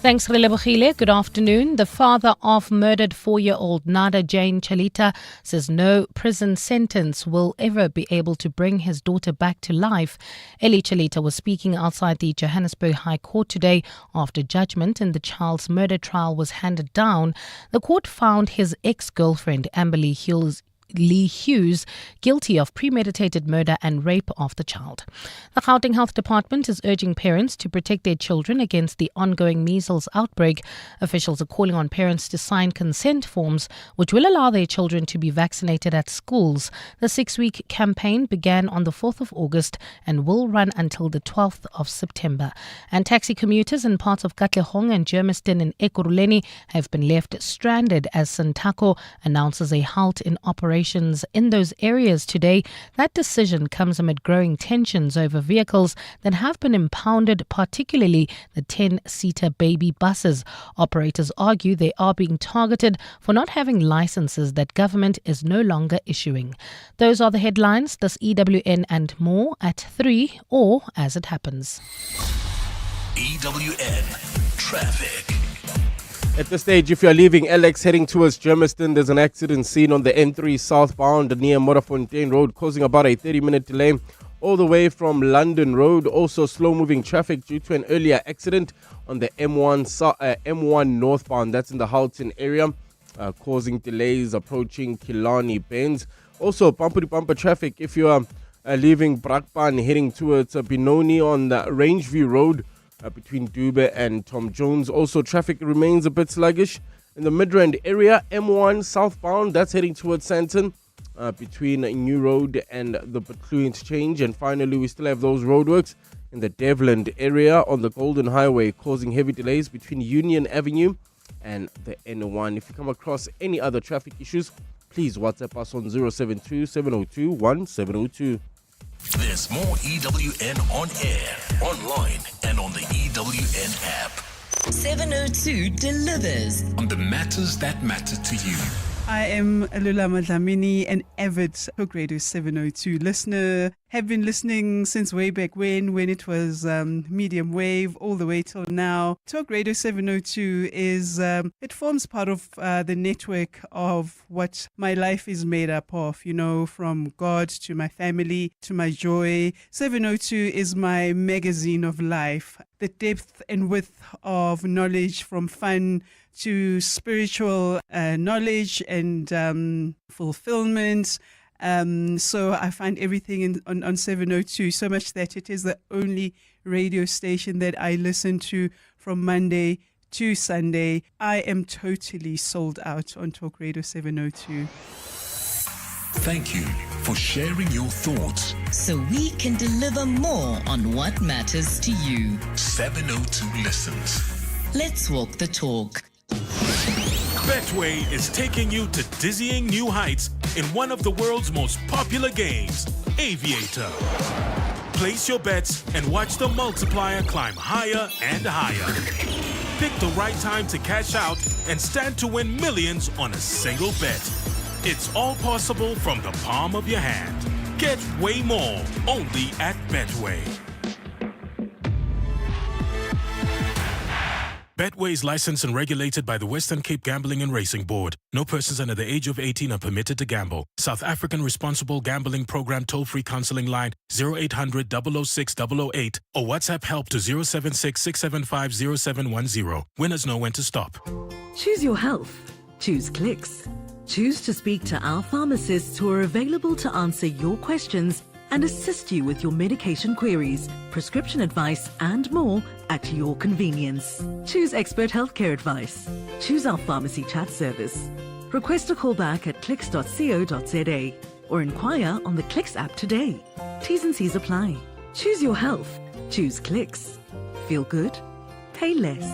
Thanks, Relebogile. Good afternoon. The father of murdered 4-year-old Nada Jane Chalita says no prison sentence will ever be able to bring his daughter back to life. Eli Chalita was speaking outside the Johannesburg High Court today after judgment in the child's murder trial was handed down. The court found his ex-girlfriend, Amberly Lee Hughes, guilty of premeditated murder and rape of the child. The Gauteng Health Department is urging parents to protect their children against the ongoing measles outbreak. Officials are calling on parents to sign consent forms which will allow their children to be vaccinated at schools. The 6-week campaign began on the 4th of August and will run until the 12th of September. And taxi commuters in parts of Katlehong and Germiston and Ekurhuleni have been left stranded as Santaco announces a halt in operations in those areas today. That decision comes amid growing tensions over vehicles that have been impounded, particularly the 10-seater baby buses. Operators argue they are being targeted for not having licenses that government is no longer issuing. Those are the headlines. This EWN and more at 3 or as it happens. EWN Traffic. At this stage, if you're leaving LX heading towards Germiston, there's an accident seen on the N3 southbound near Morafontein Road, causing about a 30-minute delay all the way from London Road. Also slow-moving traffic due to an earlier accident on the M1 northbound. That's in the Houghton area, causing delays approaching Killarney Bends. Also, bumper-to-bumper traffic if you are leaving Brakpan heading towards Benoni on the Rangeview Road, between Dube and Tom Jones. Also, traffic remains a bit sluggish in the Midrand area. M1 southbound, that's heading towards Santon, between New Road and the Butlu Interchange. And finally, we still have those roadworks in the Devland area on the Golden Highway, causing heavy delays between Union Avenue and the N1. If you come across any other traffic issues, please WhatsApp us on 072 702 1702. There's more EWN on air, online, and on the EWN app. 702 delivers on the matters that matter to you. I am Alula Madlamini, an avid Talk Radio 702 listener. Have been listening since way back when it was medium wave all the way till now. Talk Radio 702 is, it forms part of the network of what my life is made up of, you know, from God to my family to my joy. 702 is my magazine of life. The depth and width of knowledge, from fun to spiritual knowledge and fulfillment. So I find everything on 702, so much that it is the only radio station that I listen to from Monday to Sunday. I am totally sold out on Talk Radio 702. Thank you for sharing your thoughts. so we can deliver more on what matters to you. 702 listens. Let's walk the talk. Betway is taking you to dizzying new heights in one of the world's most popular games, Aviator. Place your bets and watch the multiplier climb higher and higher. Pick the right time to cash out and stand to win millions on a single bet. It's all possible from the palm of your hand. Get way more only at Betway. Betway is licensed and regulated by the Western Cape Gambling and Racing Board. No persons under the age of 18 are permitted to gamble. South African Responsible Gambling Program toll-free counseling line 0800 006 008 or WhatsApp help to 076 675 0710. Winners know when to stop. Choose your health. Choose Clicks. Choose to speak to our pharmacists who are available to answer your questions and assist you with your medication queries, prescription advice, and more at your convenience. Choose expert healthcare advice. Choose our pharmacy chat service. Request a call back at clicks.co.za or inquire on the Clicks app today. T's and C's apply. Choose your health. Choose Clicks. Feel good? Pay less.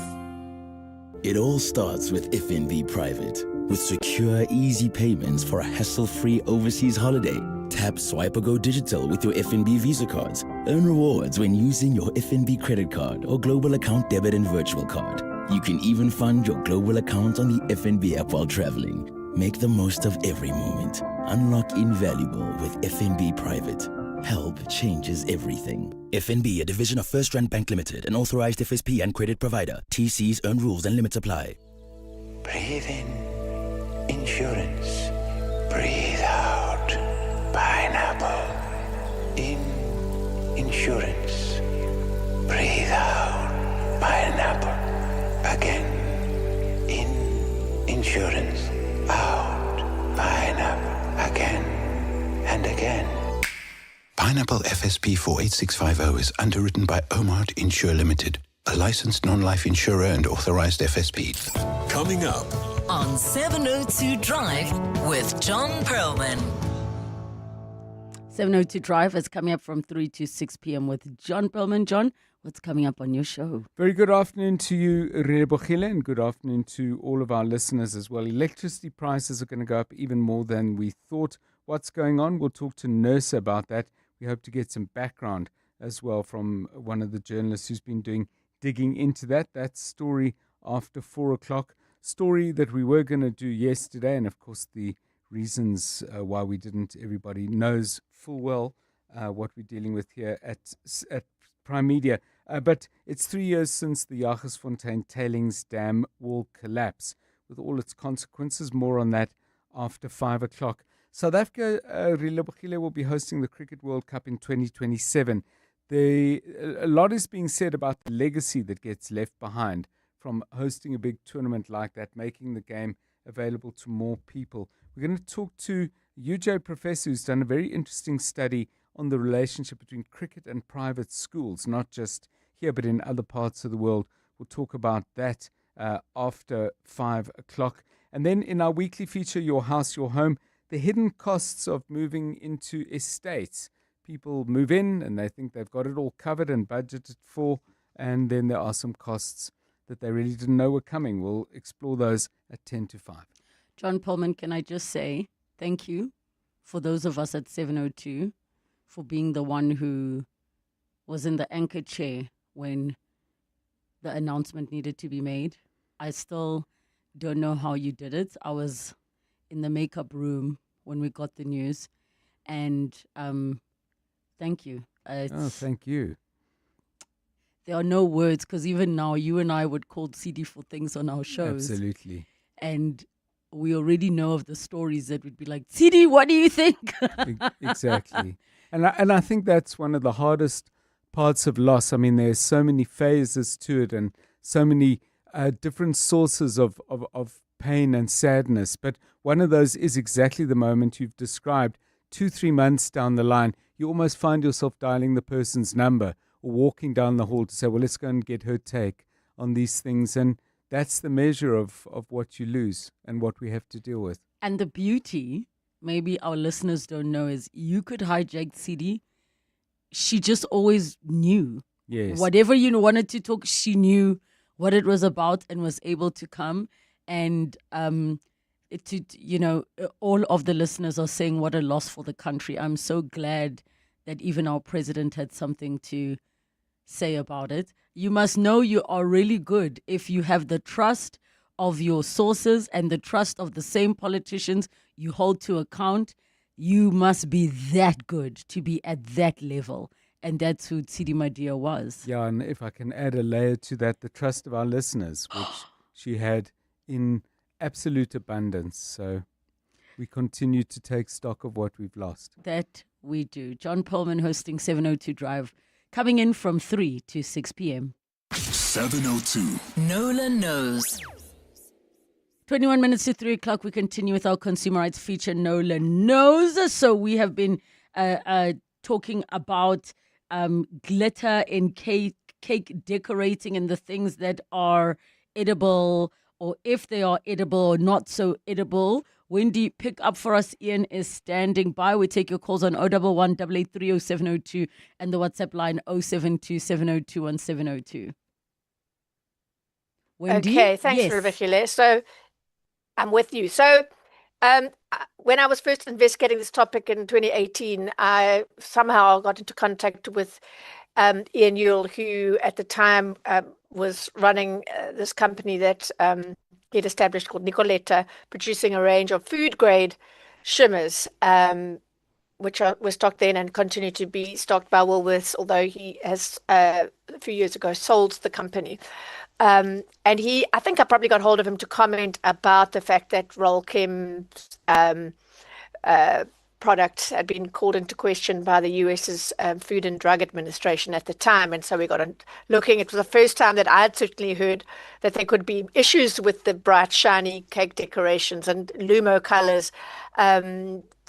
It all starts with FNB Private. With secure, easy payments for a hassle-free overseas holiday. Tap, swipe, or go digital with your FNB Visa cards. Earn rewards when using your FNB credit card or global account debit and virtual card. You can even fund your global account on the FNB app while traveling. Make the most of every moment. Unlock invaluable with FNB Private. Help changes everything. FNB, a division of First Rand Bank Limited, an authorized FSP and credit provider. TC's earn rules and limits apply. Breathe in, insurance. Breathe out, pineapple. In, insurance. Breathe out, pineapple. Again. In, insurance. Out, pineapple. Again and again. Pineapple FSP 48650 is underwritten by Omart Insure Limited, a licensed non-life insurer and authorized FSP. Coming up on 702 Drive with John Perlman. 702 Drive is coming up from 3 to 6 p.m. with John Perlman. John, what's coming up on your show? Very good afternoon to you, Relebogile, and good afternoon to all of our listeners as well. Electricity prices are going to go up even more than we thought. What's going on? We'll talk to Nurse about that. We hope to get some background as well from one of the journalists who's been digging into that. That story after 4 o'clock. Story that we were going to do yesterday, and of course the reasons why we didn't, everybody knows full well what we're dealing with here at Prime Media. But it's 3 years since the Jagersfontein Tailings Dam will collapse, with all its consequences. More on that after 5 o'clock. South Africa, Relebogile, will be hosting the Cricket World Cup in 2027. A lot is being said about the legacy that gets left behind from hosting a big tournament like that, making the game available to more people. We're going to talk to UJ professor who's done a very interesting study on the relationship between cricket and private schools, not just here but in other parts of the world. We'll talk about that after 5 o'clock. And then in our weekly feature, Your House, Your Home, the hidden costs of moving into estates. People move in and they think they've got it all covered and budgeted for, and then there are some costs that they really didn't know were coming. We'll explore those at 10 to 5. John Perlman, can I just say thank you for those of us at 702 for being the one who was in the anchor chair when the announcement needed to be made. I still don't know how you did it. I was in the makeup room when we got the news, and thank you. Thank you. There are no words, because even now you and I would call Cidi for things on our shows. Absolutely. And we already know of the stories that would be like, Cidi, what do you think? Exactly. And I think that's one of the hardest parts of loss. I mean, there's so many phases to it and so many different sources of pain and sadness. But one of those is exactly the moment you've described. 2-3 months down the line, you almost find yourself dialing the person's number or walking down the hall to say, well, let's go and get her take on these things. And that's the measure of what you lose and what we have to deal with. And the beauty, maybe our listeners don't know, is you could hijack Cidi. She just always knew. Yes. Whatever you wanted to talk, she knew what it was about and was able to come. And all of the listeners are saying what a loss for the country. I'm so glad that even our president had something to say about it. You must know you are really good if you have the trust of your sources and the trust of the same politicians you hold to account. You must be that good to be at that level. And that's who Cidi Madia was. Yeah, and if I can add a layer to that, the trust of our listeners, which she had in absolute abundance. So we continue to take stock of what we've lost. That we do. John Perlman hosting 702 Drive, coming in from 3 to 6 p.m. 702. Nola knows. 21 minutes to 3 o'clock, we continue with our consumer rights feature, Nola Knows. So we have been talking about glitter in cake decorating and the things that are edible, or if they are edible or not so edible. Wendy, pick up for us. Ian is standing by. We take your calls on 011 883 0702 and the WhatsApp line 072 702 1702. Wendy? Okay, thanks, Yes. Relebogile. So I'm with you. So when I was first investigating this topic in 2018, I somehow got into contact with Ian Yule, who at the time was running this company that he'd established called Nicoletta, producing a range of food grade shimmers, which were stocked then and continue to be stocked by Woolworths, although he has a few years ago sold the company. And I think I probably got hold of him to comment about the fact that Rolchem's products had been called into question by the US's Food and Drug Administration at the time. And so we got on looking. It was the first time that I had certainly heard that there could be issues with the bright, shiny cake decorations and Lumo colors.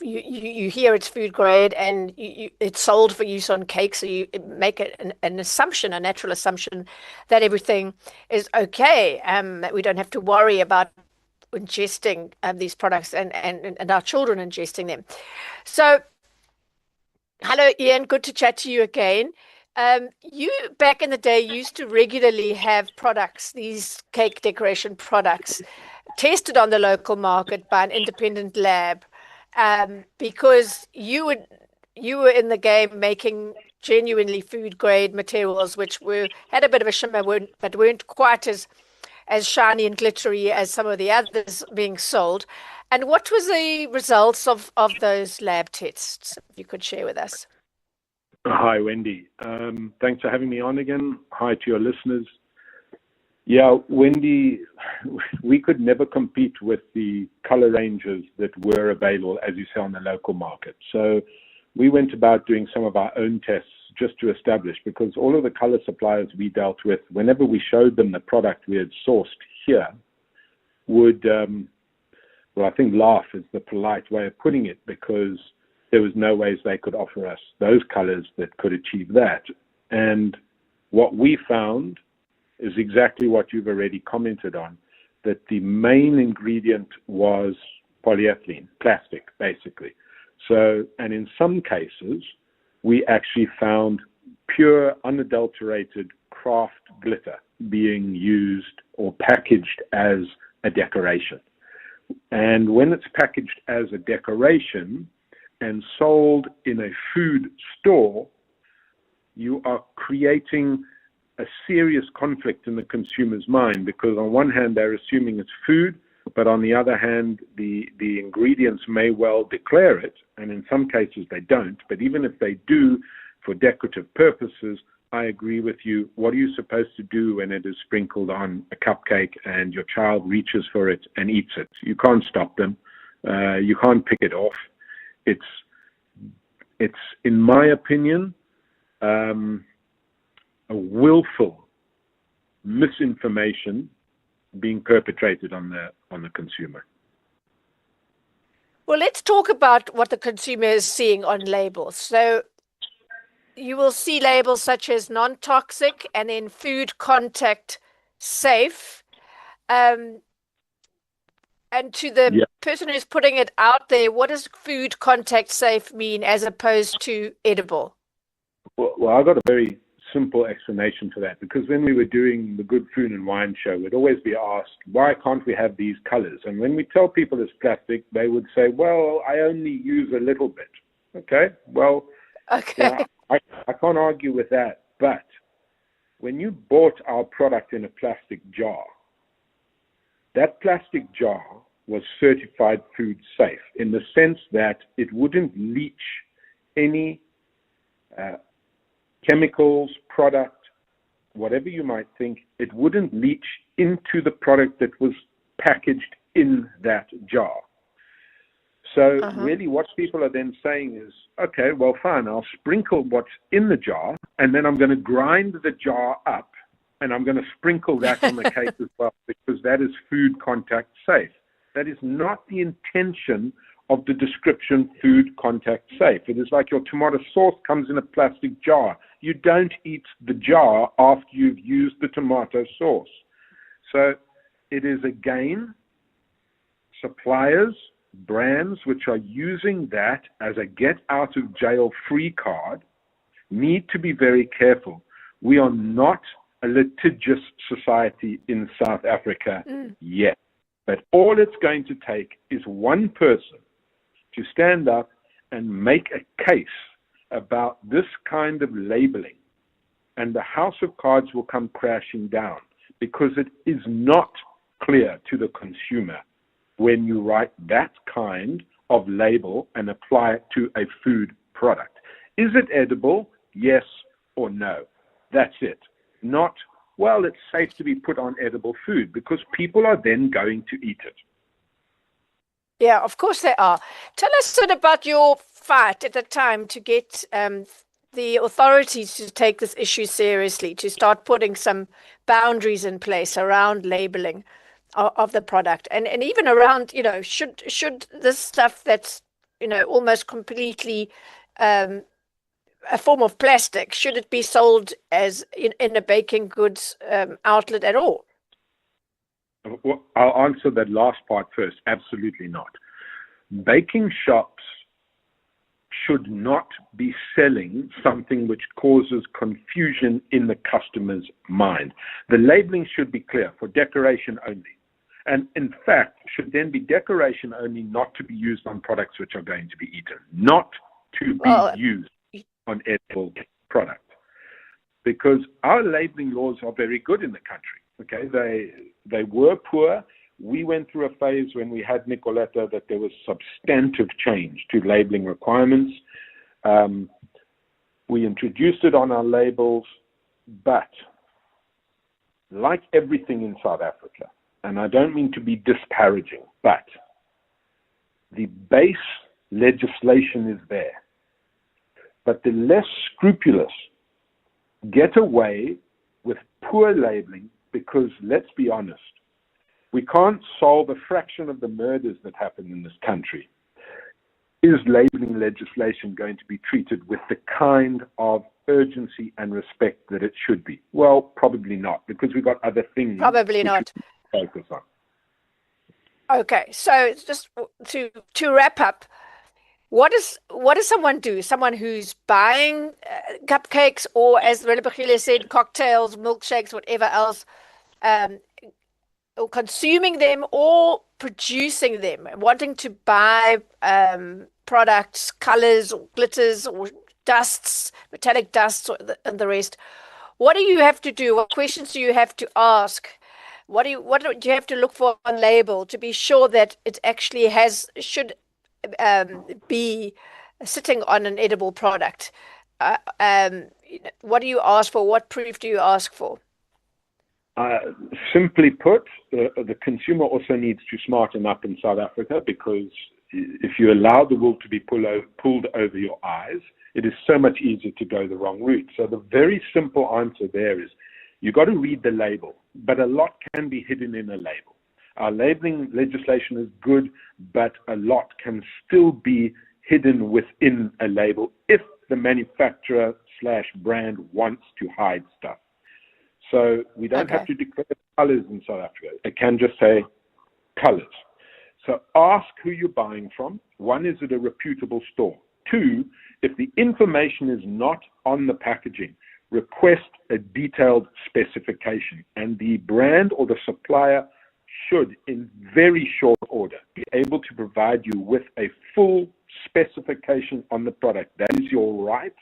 You hear it's food grade and it's sold for use on cake, so you make an assumption, a natural assumption, that everything is okay, that we don't have to worry about ingesting these products and our children ingesting them. So, hello, Ian. Good to chat to you again. You, back in the day, used to regularly have products, these cake decoration products, tested on the local market by an independent lab, because you were in the game making genuinely food grade materials, which had a bit of a shimmer, but weren't quite as shiny and glittery as some of the others being sold. And what was the results of those lab tests, if you could share with us? Hi, Wendy. Thanks for having me on again. Hi to your listeners. Yeah, Wendy, we could never compete with the color ranges that were available, as you say, on the local market. So we went about doing some of our own tests just to establish, because all of the color suppliers we dealt with, whenever we showed them the product we had sourced here, would, well, I think laugh is the polite way of putting it, because there was no ways they could offer us those colors that could achieve that. And what we found is exactly what you've already commented on, that the main ingredient was polyethylene, plastic, basically. So, and in some cases, we actually found pure, unadulterated craft glitter being used or packaged as a decoration. And when it's packaged as a decoration and sold in a food store, you are creating a serious conflict in the consumer's mind, because on one hand, they're assuming it's food, but on the other hand, the ingredients may well declare it, and in some cases they don't. But even if they do, for decorative purposes, I agree with you. What are you supposed to do when it is sprinkled on a cupcake and your child reaches for it and eats it? You can't stop them. You can't pick it off. It's in my opinion, a willful misinformation being perpetrated on the consumer. Well, let's talk about what the consumer is seeing on labels. So you will see labels such as non-toxic and then food contact safe. And to the person who's putting it out there, what does food contact safe mean as opposed to edible? Well, I've got a very simple explanation for that, because when we were doing the Good Food and Wine show, we'd always be asked, why can't we have these colors? And when we tell people it's plastic, they would say, well, I only use a little bit. Okay, well, yeah, I can't argue with that. But when you bought our product in a plastic jar, that plastic jar was certified food safe in the sense that it wouldn't leach any chemicals, product, whatever you might think, it wouldn't leach into the product that was packaged in that jar. So really what people are then saying is, okay, well, fine, I'll sprinkle what's in the jar, and then I'm going to grind the jar up, and I'm going to sprinkle that on the cake as well, because that is food contact safe. That is not the intention of the description food contact safe. It is like your tomato sauce comes in a plastic jar. You don't eat the jar after you've used the tomato sauce. So it is, again, suppliers, brands which are using that as a get out of jail free card need to be very careful. We are not a litigious society in South Africa yet. But all it's going to take is one person to stand up and make a case about this kind of labeling and the house of cards will come crashing down because it is not clear to the consumer when you write that kind of label and apply it to a food product. Is it edible? Yes or no. That's it. Not, well, it's safe to be put on edible food, because people are then going to eat it. Yeah, of course they are. Tell us sort of about your fight at the time to get the authorities to take this issue seriously, to start putting some boundaries in place around labeling of the product, and even around, should this stuff that's, almost completely a form of plastic, should it be sold as in a baking goods outlet at all? Well, I'll answer that last part first. Absolutely not. Baking shops should not be selling something which causes confusion in the customer's mind. The labeling should be clear, for decoration only. And in fact, should then be decoration only, not to be used on products which are going to be eaten, not to be used on edible product. Because our labeling laws are very good in the country. Okay, they were poor. We went through a phase when we had Nicoletta that there was substantive change to labeling requirements. We introduced it on our labels, but like everything in South Africa, and I don't mean to be disparaging, but the base legislation is there. But the less scrupulous get away with poor labeling because, let's be honest, we can't solve a fraction of the murders that happen in this country. Is labeling legislation going to be treated with the kind of urgency and respect that it should be? Well, probably not, because we've got other things. Probably not. Focus on. Okay, so just to wrap up, what does someone do? Someone who's buying cupcakes, or, as Relebogile said, cocktails, milkshakes, whatever else, or consuming them or producing them, wanting to buy products, colors, or glitters, or dusts, metallic dusts, and the rest. What do you have to do? What questions do you have to ask? What do you have to look for on label to be sure that it actually should be sitting on an edible product? What do you ask for? What proof do you ask for? Simply put, the consumer also needs to smarten up in South Africa, because if you allow the wool to be pulled over your eyes, it is so much easier to go the wrong route. So the very simple answer there is, you got to read the label, but a lot can be hidden in a label. Our labeling legislation is good, but a lot can still be hidden within a label if the manufacturer/brand wants to hide stuff. So we don't have to declare colors in South Africa. It can just say colors. So ask who you're buying from. One, is it a reputable store? Two, if the information is not on the packaging, request a detailed specification, and the brand or the supplier should, in very short order, be able to provide you with a full specification on the product. That is your right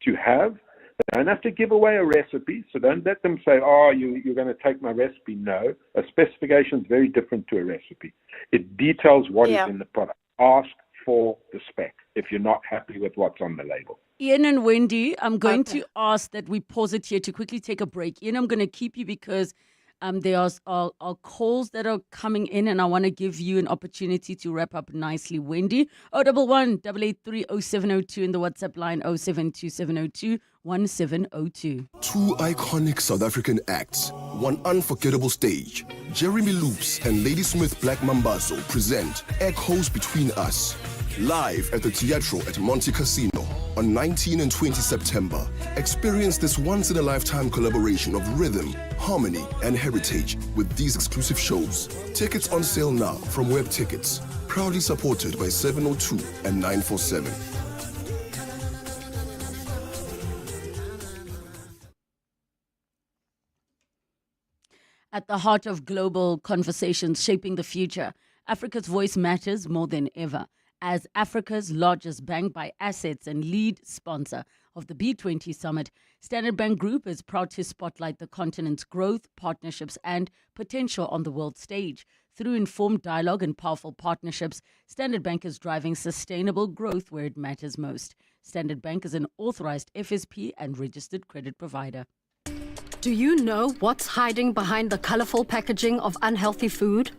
to have. They don't have to give away a recipe, so don't let them say, you're going to take my recipe. No, a specification is very different to a recipe. It details what is in the product. Ask for the spec if you're not happy with what's on the label. Ian and Wendy, I'm going to ask that we pause it here to quickly take a break. Ian, I'm going to keep you because there are calls that are coming in, and I want to give you an opportunity to wrap up nicely. Wendy, 011-883-0702 in the WhatsApp line 0727021702. Two iconic South African acts, one unforgettable stage. Jeremy Loops and Ladysmith Black Mambazo present Echoes Between Us, live at the Teatro at Monte Casino on 19 and 20 September. Experience this once-in-a-lifetime collaboration of rhythm, harmony, and heritage with these exclusive shows. Tickets on sale now from Web Tickets. Proudly supported by 702 and 947. At the heart of global conversations shaping the future, Africa's voice matters more than ever. As Africa's largest bank by assets and lead sponsor of the B20 Summit, Standard Bank Group is proud to spotlight the continent's growth, partnerships, and potential on the world stage. Through informed dialogue and powerful partnerships, Standard Bank is driving sustainable growth where it matters most. Standard Bank is an authorized FSP and registered credit provider. Do you know what's hiding behind the colorful packaging of unhealthy food?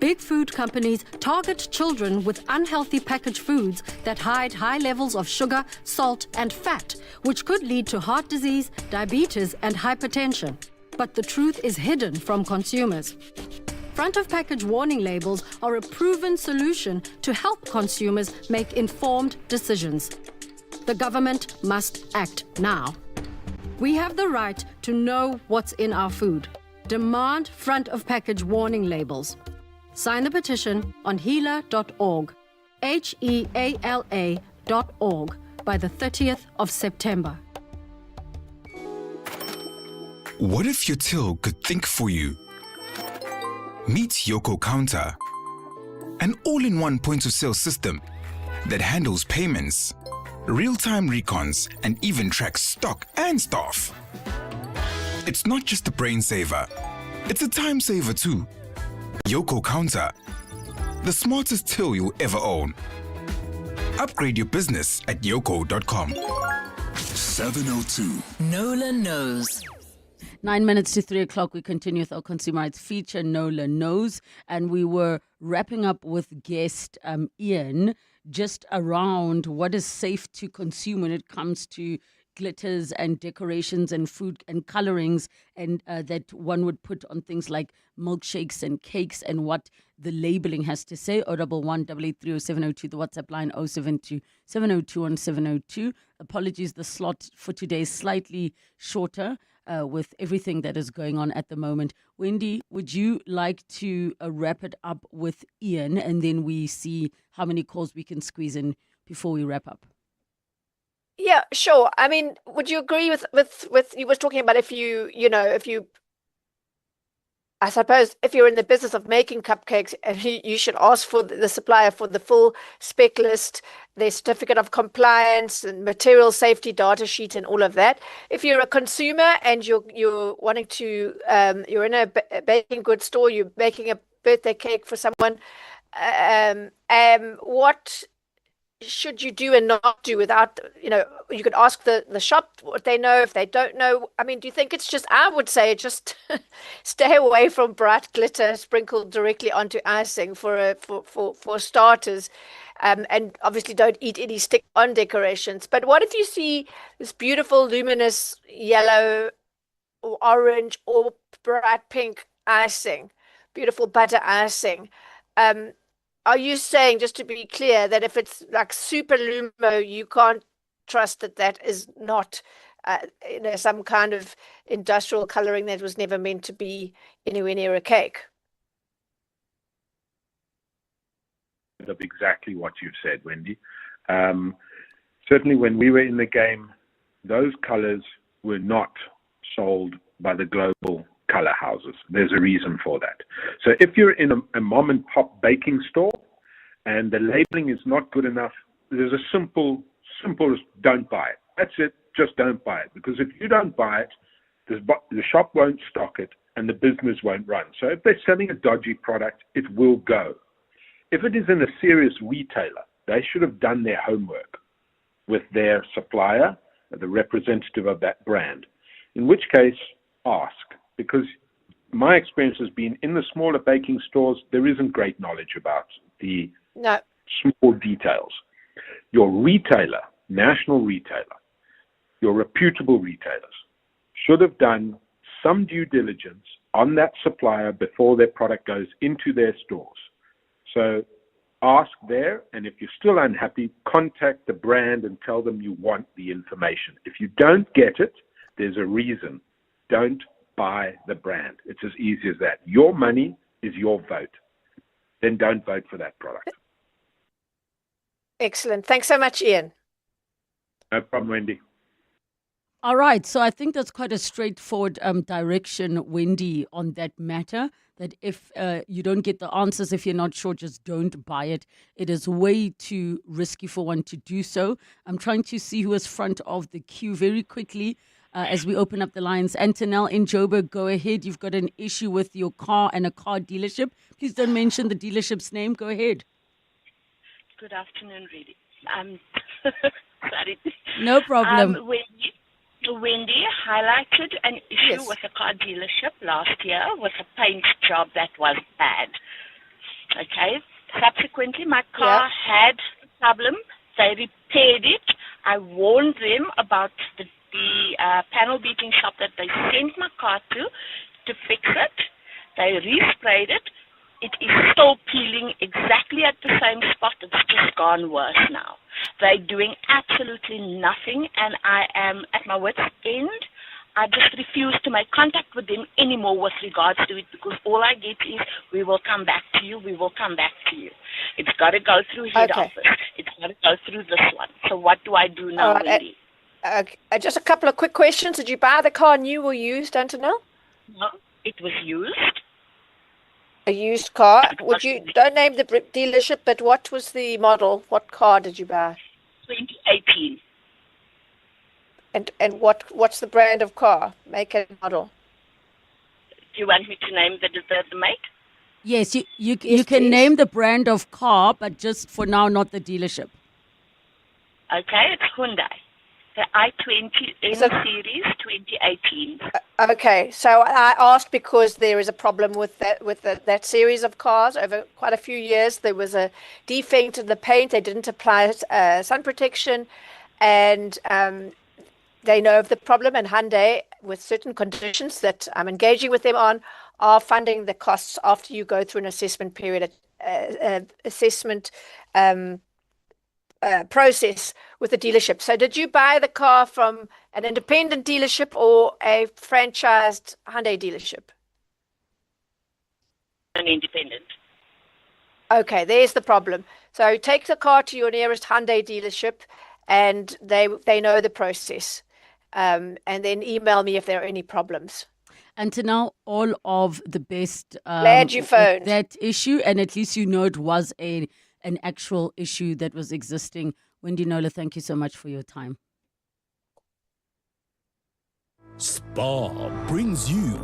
Big food companies target children with unhealthy packaged foods that hide high levels of sugar, salt, and fat, which could lead to heart disease, diabetes, and hypertension. But the truth is hidden from consumers. Front of package warning labels are a proven solution to help consumers make informed decisions. The government must act now. We have the right to know what's in our food. Demand front of package warning labels. Sign the petition on heala.org, HEALA.org, by the 30th of September. What if your till could think for you? Meet Yoko Counter, an all-in-one point-of-sale system that handles payments, real-time recons, and even tracks stock and staff. It's not just a brain saver, it's a time saver too. Yoko Counter, the smartest till you'll ever own. Upgrade your business at yoko.com. 702. Nola knows. 9 minutes to 3 o'clock, we continue with our consumer rights feature, Nola Knows, and we were wrapping up with guest Ian just around what is safe to consume when it comes to glitters and decorations and food and colorings and that one would put on things like milkshakes and cakes and what the labeling has to say. 011-883-0702, the WhatsApp line 072-702-1702. Apologies, the slot for today is slightly shorter with everything that is going on at the moment. Wendy, would you like to wrap it up with Ian and then we see how many calls we can squeeze in before we wrap up? Yeah, sure. I mean, would you agree with you were talking about if you I suppose if you're in the business of making cupcakes, you should ask for the supplier for the full spec list, their certificate of compliance and material safety data sheet and all of that. If you're a consumer and you're wanting to you're in a baking goods store, you're making a birthday cake for someone, what should you do and not do without, you could ask the shop what they know if they don't know. I mean, do you think it's just, I would say just stay away from bright glitter sprinkled directly onto icing for starters, and obviously don't eat any stick-on decorations. But what if you see this beautiful luminous yellow or orange or bright pink icing, beautiful butter icing? Are you saying, just to be clear, that if it's like super lumo, you can't trust that is not, some kind of industrial coloring that was never meant to be anywhere near a cake? Of exactly what you've said, Wendy. Certainly when we were in the game, those colors were not sold by the global color houses. There's a reason for that. So if you're in a mom and pop baking store and the labeling is not good enough, there's a simple as don't buy it. That's it. Just don't buy it. Because if you don't buy it, the shop won't stock it and the business won't run. So if they're selling a dodgy product, it will go. If it is in a serious retailer, they should have done their homework with their supplier, the representative of that brand. In which case, ask. Because my experience has been in the smaller baking stores, there isn't great knowledge about the small details. Your retailer, national retailer, your reputable retailers should have done some due diligence on that supplier before their product goes into their stores. So ask there, and if you're still unhappy, contact the brand and tell them you want the information. If you don't get it, there's a reason. Don't buy the brand. It's as easy as that. Your money is your vote. Then don't vote for that product. Excellent. Thanks so much, Ian. No problem, Wendy. All right, so I think that's quite a straightforward direction, Wendy, on that matter. That if you don't get the answers, if you're not sure, just don't buy it. It is way too risky for one to do so. I'm trying to see who is front of the queue very quickly as we open up the lines. Antonelle in Joburg, go ahead. You've got an issue with your car and a car dealership. Please don't mention the dealership's name. Go ahead. Good afternoon, really. Sorry. No problem. Wendy highlighted an issue Yes. with a car dealership last year with a paint job that was bad. Okay. Subsequently, my car had a problem. They repaired it. I warned them about the panel beating shop that they sent my car to fix it. They resprayed it. It is still peeling exactly at the same spot. It's just gone worse now. They're doing absolutely nothing, and I am at my wit's end. I just refuse to make contact with them anymore with regards to it, because all I get is, we will come back to you, we will come back to you. It's got to go through head office. It's got to go through this one. So what do I do now, Wendy? Just a couple of quick questions. Did you buy the car new or used, Antonelle? No, it was used. A used car. Don't name the dealership, but what was the model? What car did you buy? 2018. And what's the brand of car? Make and model. Do you want me to name the make? Yes, you can name the brand of car, but just for now, not the dealership. Okay, it's Hyundai. The i20 N Series 2018. Okay, so I asked because there is a problem with that series of cars over quite a few years. There was a defect in the paint. They didn't apply sun protection, and they know of the problem. And Hyundai, with certain conditions that I'm engaging with them on, are funding the costs after you go through an assessment period, process with the dealership. So did you buy the car from an independent dealership or a franchised Hyundai dealership? An independent. Okay, there's the problem. So take the car to your nearest Hyundai dealership, and they know the process. And then email me if there are any problems. And to now, all of the best. Glad you phoned. With that issue, and at least you know it was an actual issue that was existing. Wendy Nola, thank you so much for your time. Spar brings you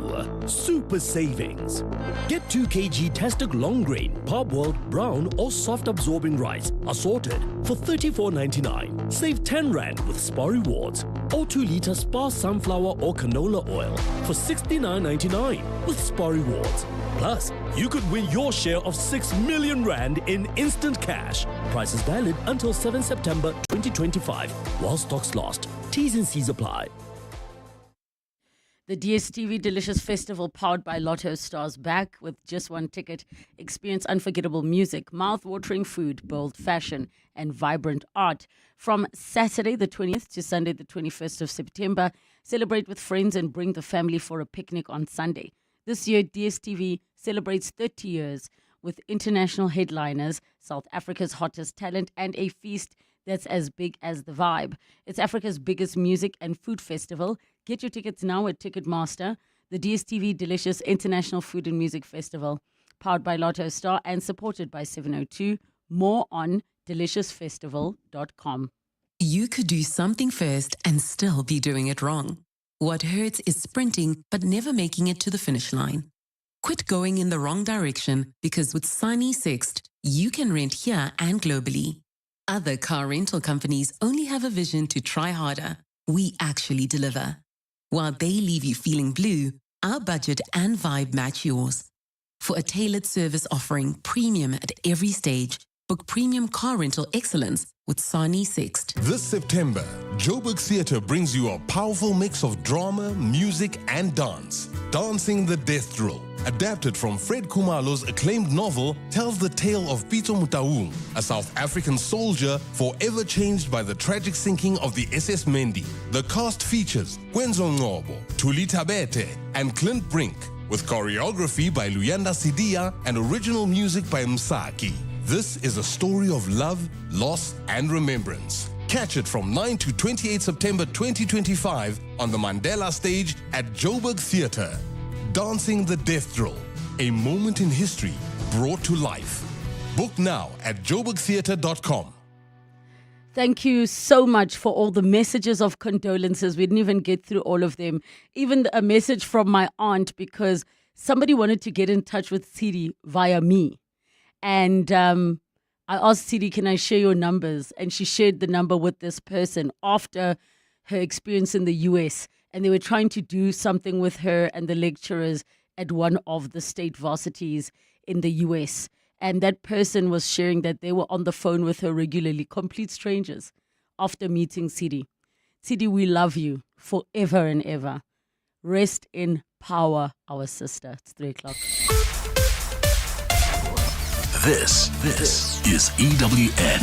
super savings. Get 2 kg Tastic long grain, parboiled, brown or soft absorbing rice assorted for $34.99. Save 10 Rand with Spar Rewards, or 2 litre Spar sunflower or canola oil for $69.99 with Spar Rewards. Plus, you could win your share of 6 million Rand in instant cash. Price is valid until 7 September 2025 while stocks last. T's and C's apply. The DSTV Delicious Festival, powered by Lotto, stars back with just one ticket. Experience unforgettable music, mouth-watering food, bold fashion, and vibrant art. From Saturday the 20th to Sunday the 21st of September, celebrate with friends and bring the family for a picnic on Sunday. This year, DSTV celebrates 30 years with international headliners, South Africa's hottest talent, and a feast that's as big as the vibe. It's Africa's biggest music and food festival. Get your tickets now at Ticketmaster. The DSTV Delicious International Food and Music Festival, powered by Lotto Star and supported by 702. More on deliciousfestival.com. You could do something first and still be doing it wrong. What hurts is sprinting but never making it to the finish line. Quit going in the wrong direction, because with Sunny Sixt, you can rent here and globally. Other car rental companies only have a vision to try harder. We actually deliver. While they leave you feeling blue, our budget and vibe match yours. For a tailored service offering premium at every stage, book premium car rental excellence with Sunny Sixt. This September, Joburg Theatre brings you a powerful mix of drama, music, and dance. Dancing the Death Drill, adapted from Fred Khumalo's acclaimed novel, tells the tale of Pito Mutaung, a South African soldier forever changed by the tragic sinking of the SS Mendi. The cast features Kwenzo Ngobo, Tuli Tabete, and Clint Brink, with choreography by Luyanda Sidia and original music by Msaki. This is a story of love, loss, and remembrance. Catch it from 9 to 28 September 2025 on the Mandela stage at Joburg Theatre. Dancing the Death Drill, a moment in history brought to life. Book now at joburgtheatre.com. Thank you so much for all the messages of condolences. We didn't even get through all of them. Even a message from my aunt because somebody wanted to get in touch with Cidi via me. And I asked Cidi, can I share your numbers? And she shared the number with this person after her experience in the US. And they were trying to do something with her and the lecturers at one of the state varsities in the US. And that person was sharing that they were on the phone with her regularly, complete strangers, after meeting Cidi. Cidi, we love you forever and ever. Rest in power, our sister. It's 3 o'clock. This is EWN.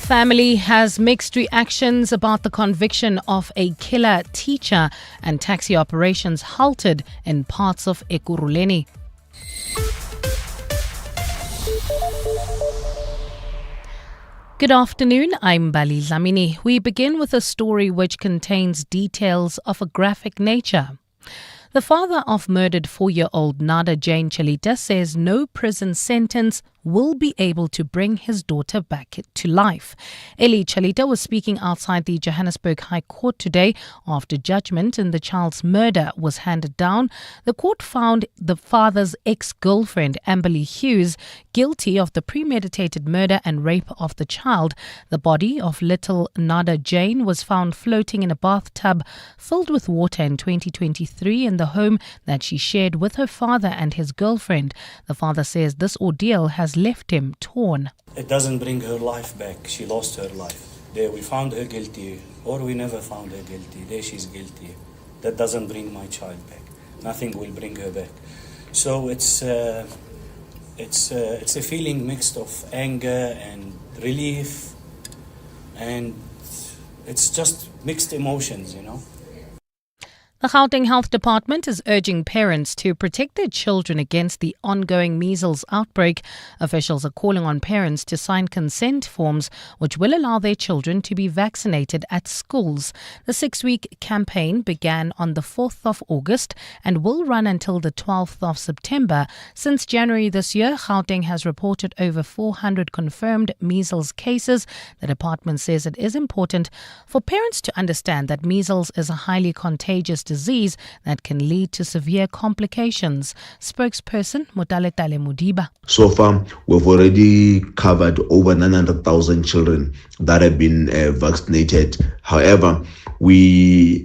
Family has mixed reactions about the conviction of a killer teacher, and taxi operations halted in parts of Ekurhuleni. Good afternoon, I'm Bali Dlamini. We begin with a story which contains details of a graphic nature. The father of murdered 4-year-old Nada Jane Chalita says no prison sentence will be able to bring his daughter back to life. Eli Chalita was speaking outside the Johannesburg High Court today after judgment in the child's murder was handed down. The court found the father's ex-girlfriend, Amberly Hughes, guilty of the premeditated murder and rape of the child. The body of little Nada Jane was found floating in a bathtub filled with water in 2023 in the home that she shared with her father and his girlfriend. The father says this ordeal has left him torn. It doesn't bring her life back. She lost her life. There we found her guilty, or we never found her guilty. There she's guilty. That doesn't bring my child back. Nothing will bring her back. So it's a feeling mixed of anger and relief, and it's just mixed emotions, you know. The Gauteng Health Department is urging parents to protect their children against the ongoing measles outbreak. Officials are calling on parents to sign consent forms which will allow their children to be vaccinated at schools. The 6-week campaign began on the 4th of August and will run until the 12th of September. Since January this year, Gauteng has reported over 400 confirmed measles cases. The department says it is important for parents to understand that measles is a highly contagious disease that can lead to severe complications. Spokesperson Motaletale Mudiba. So far, we've already covered over 900,000 children that have been vaccinated. However, we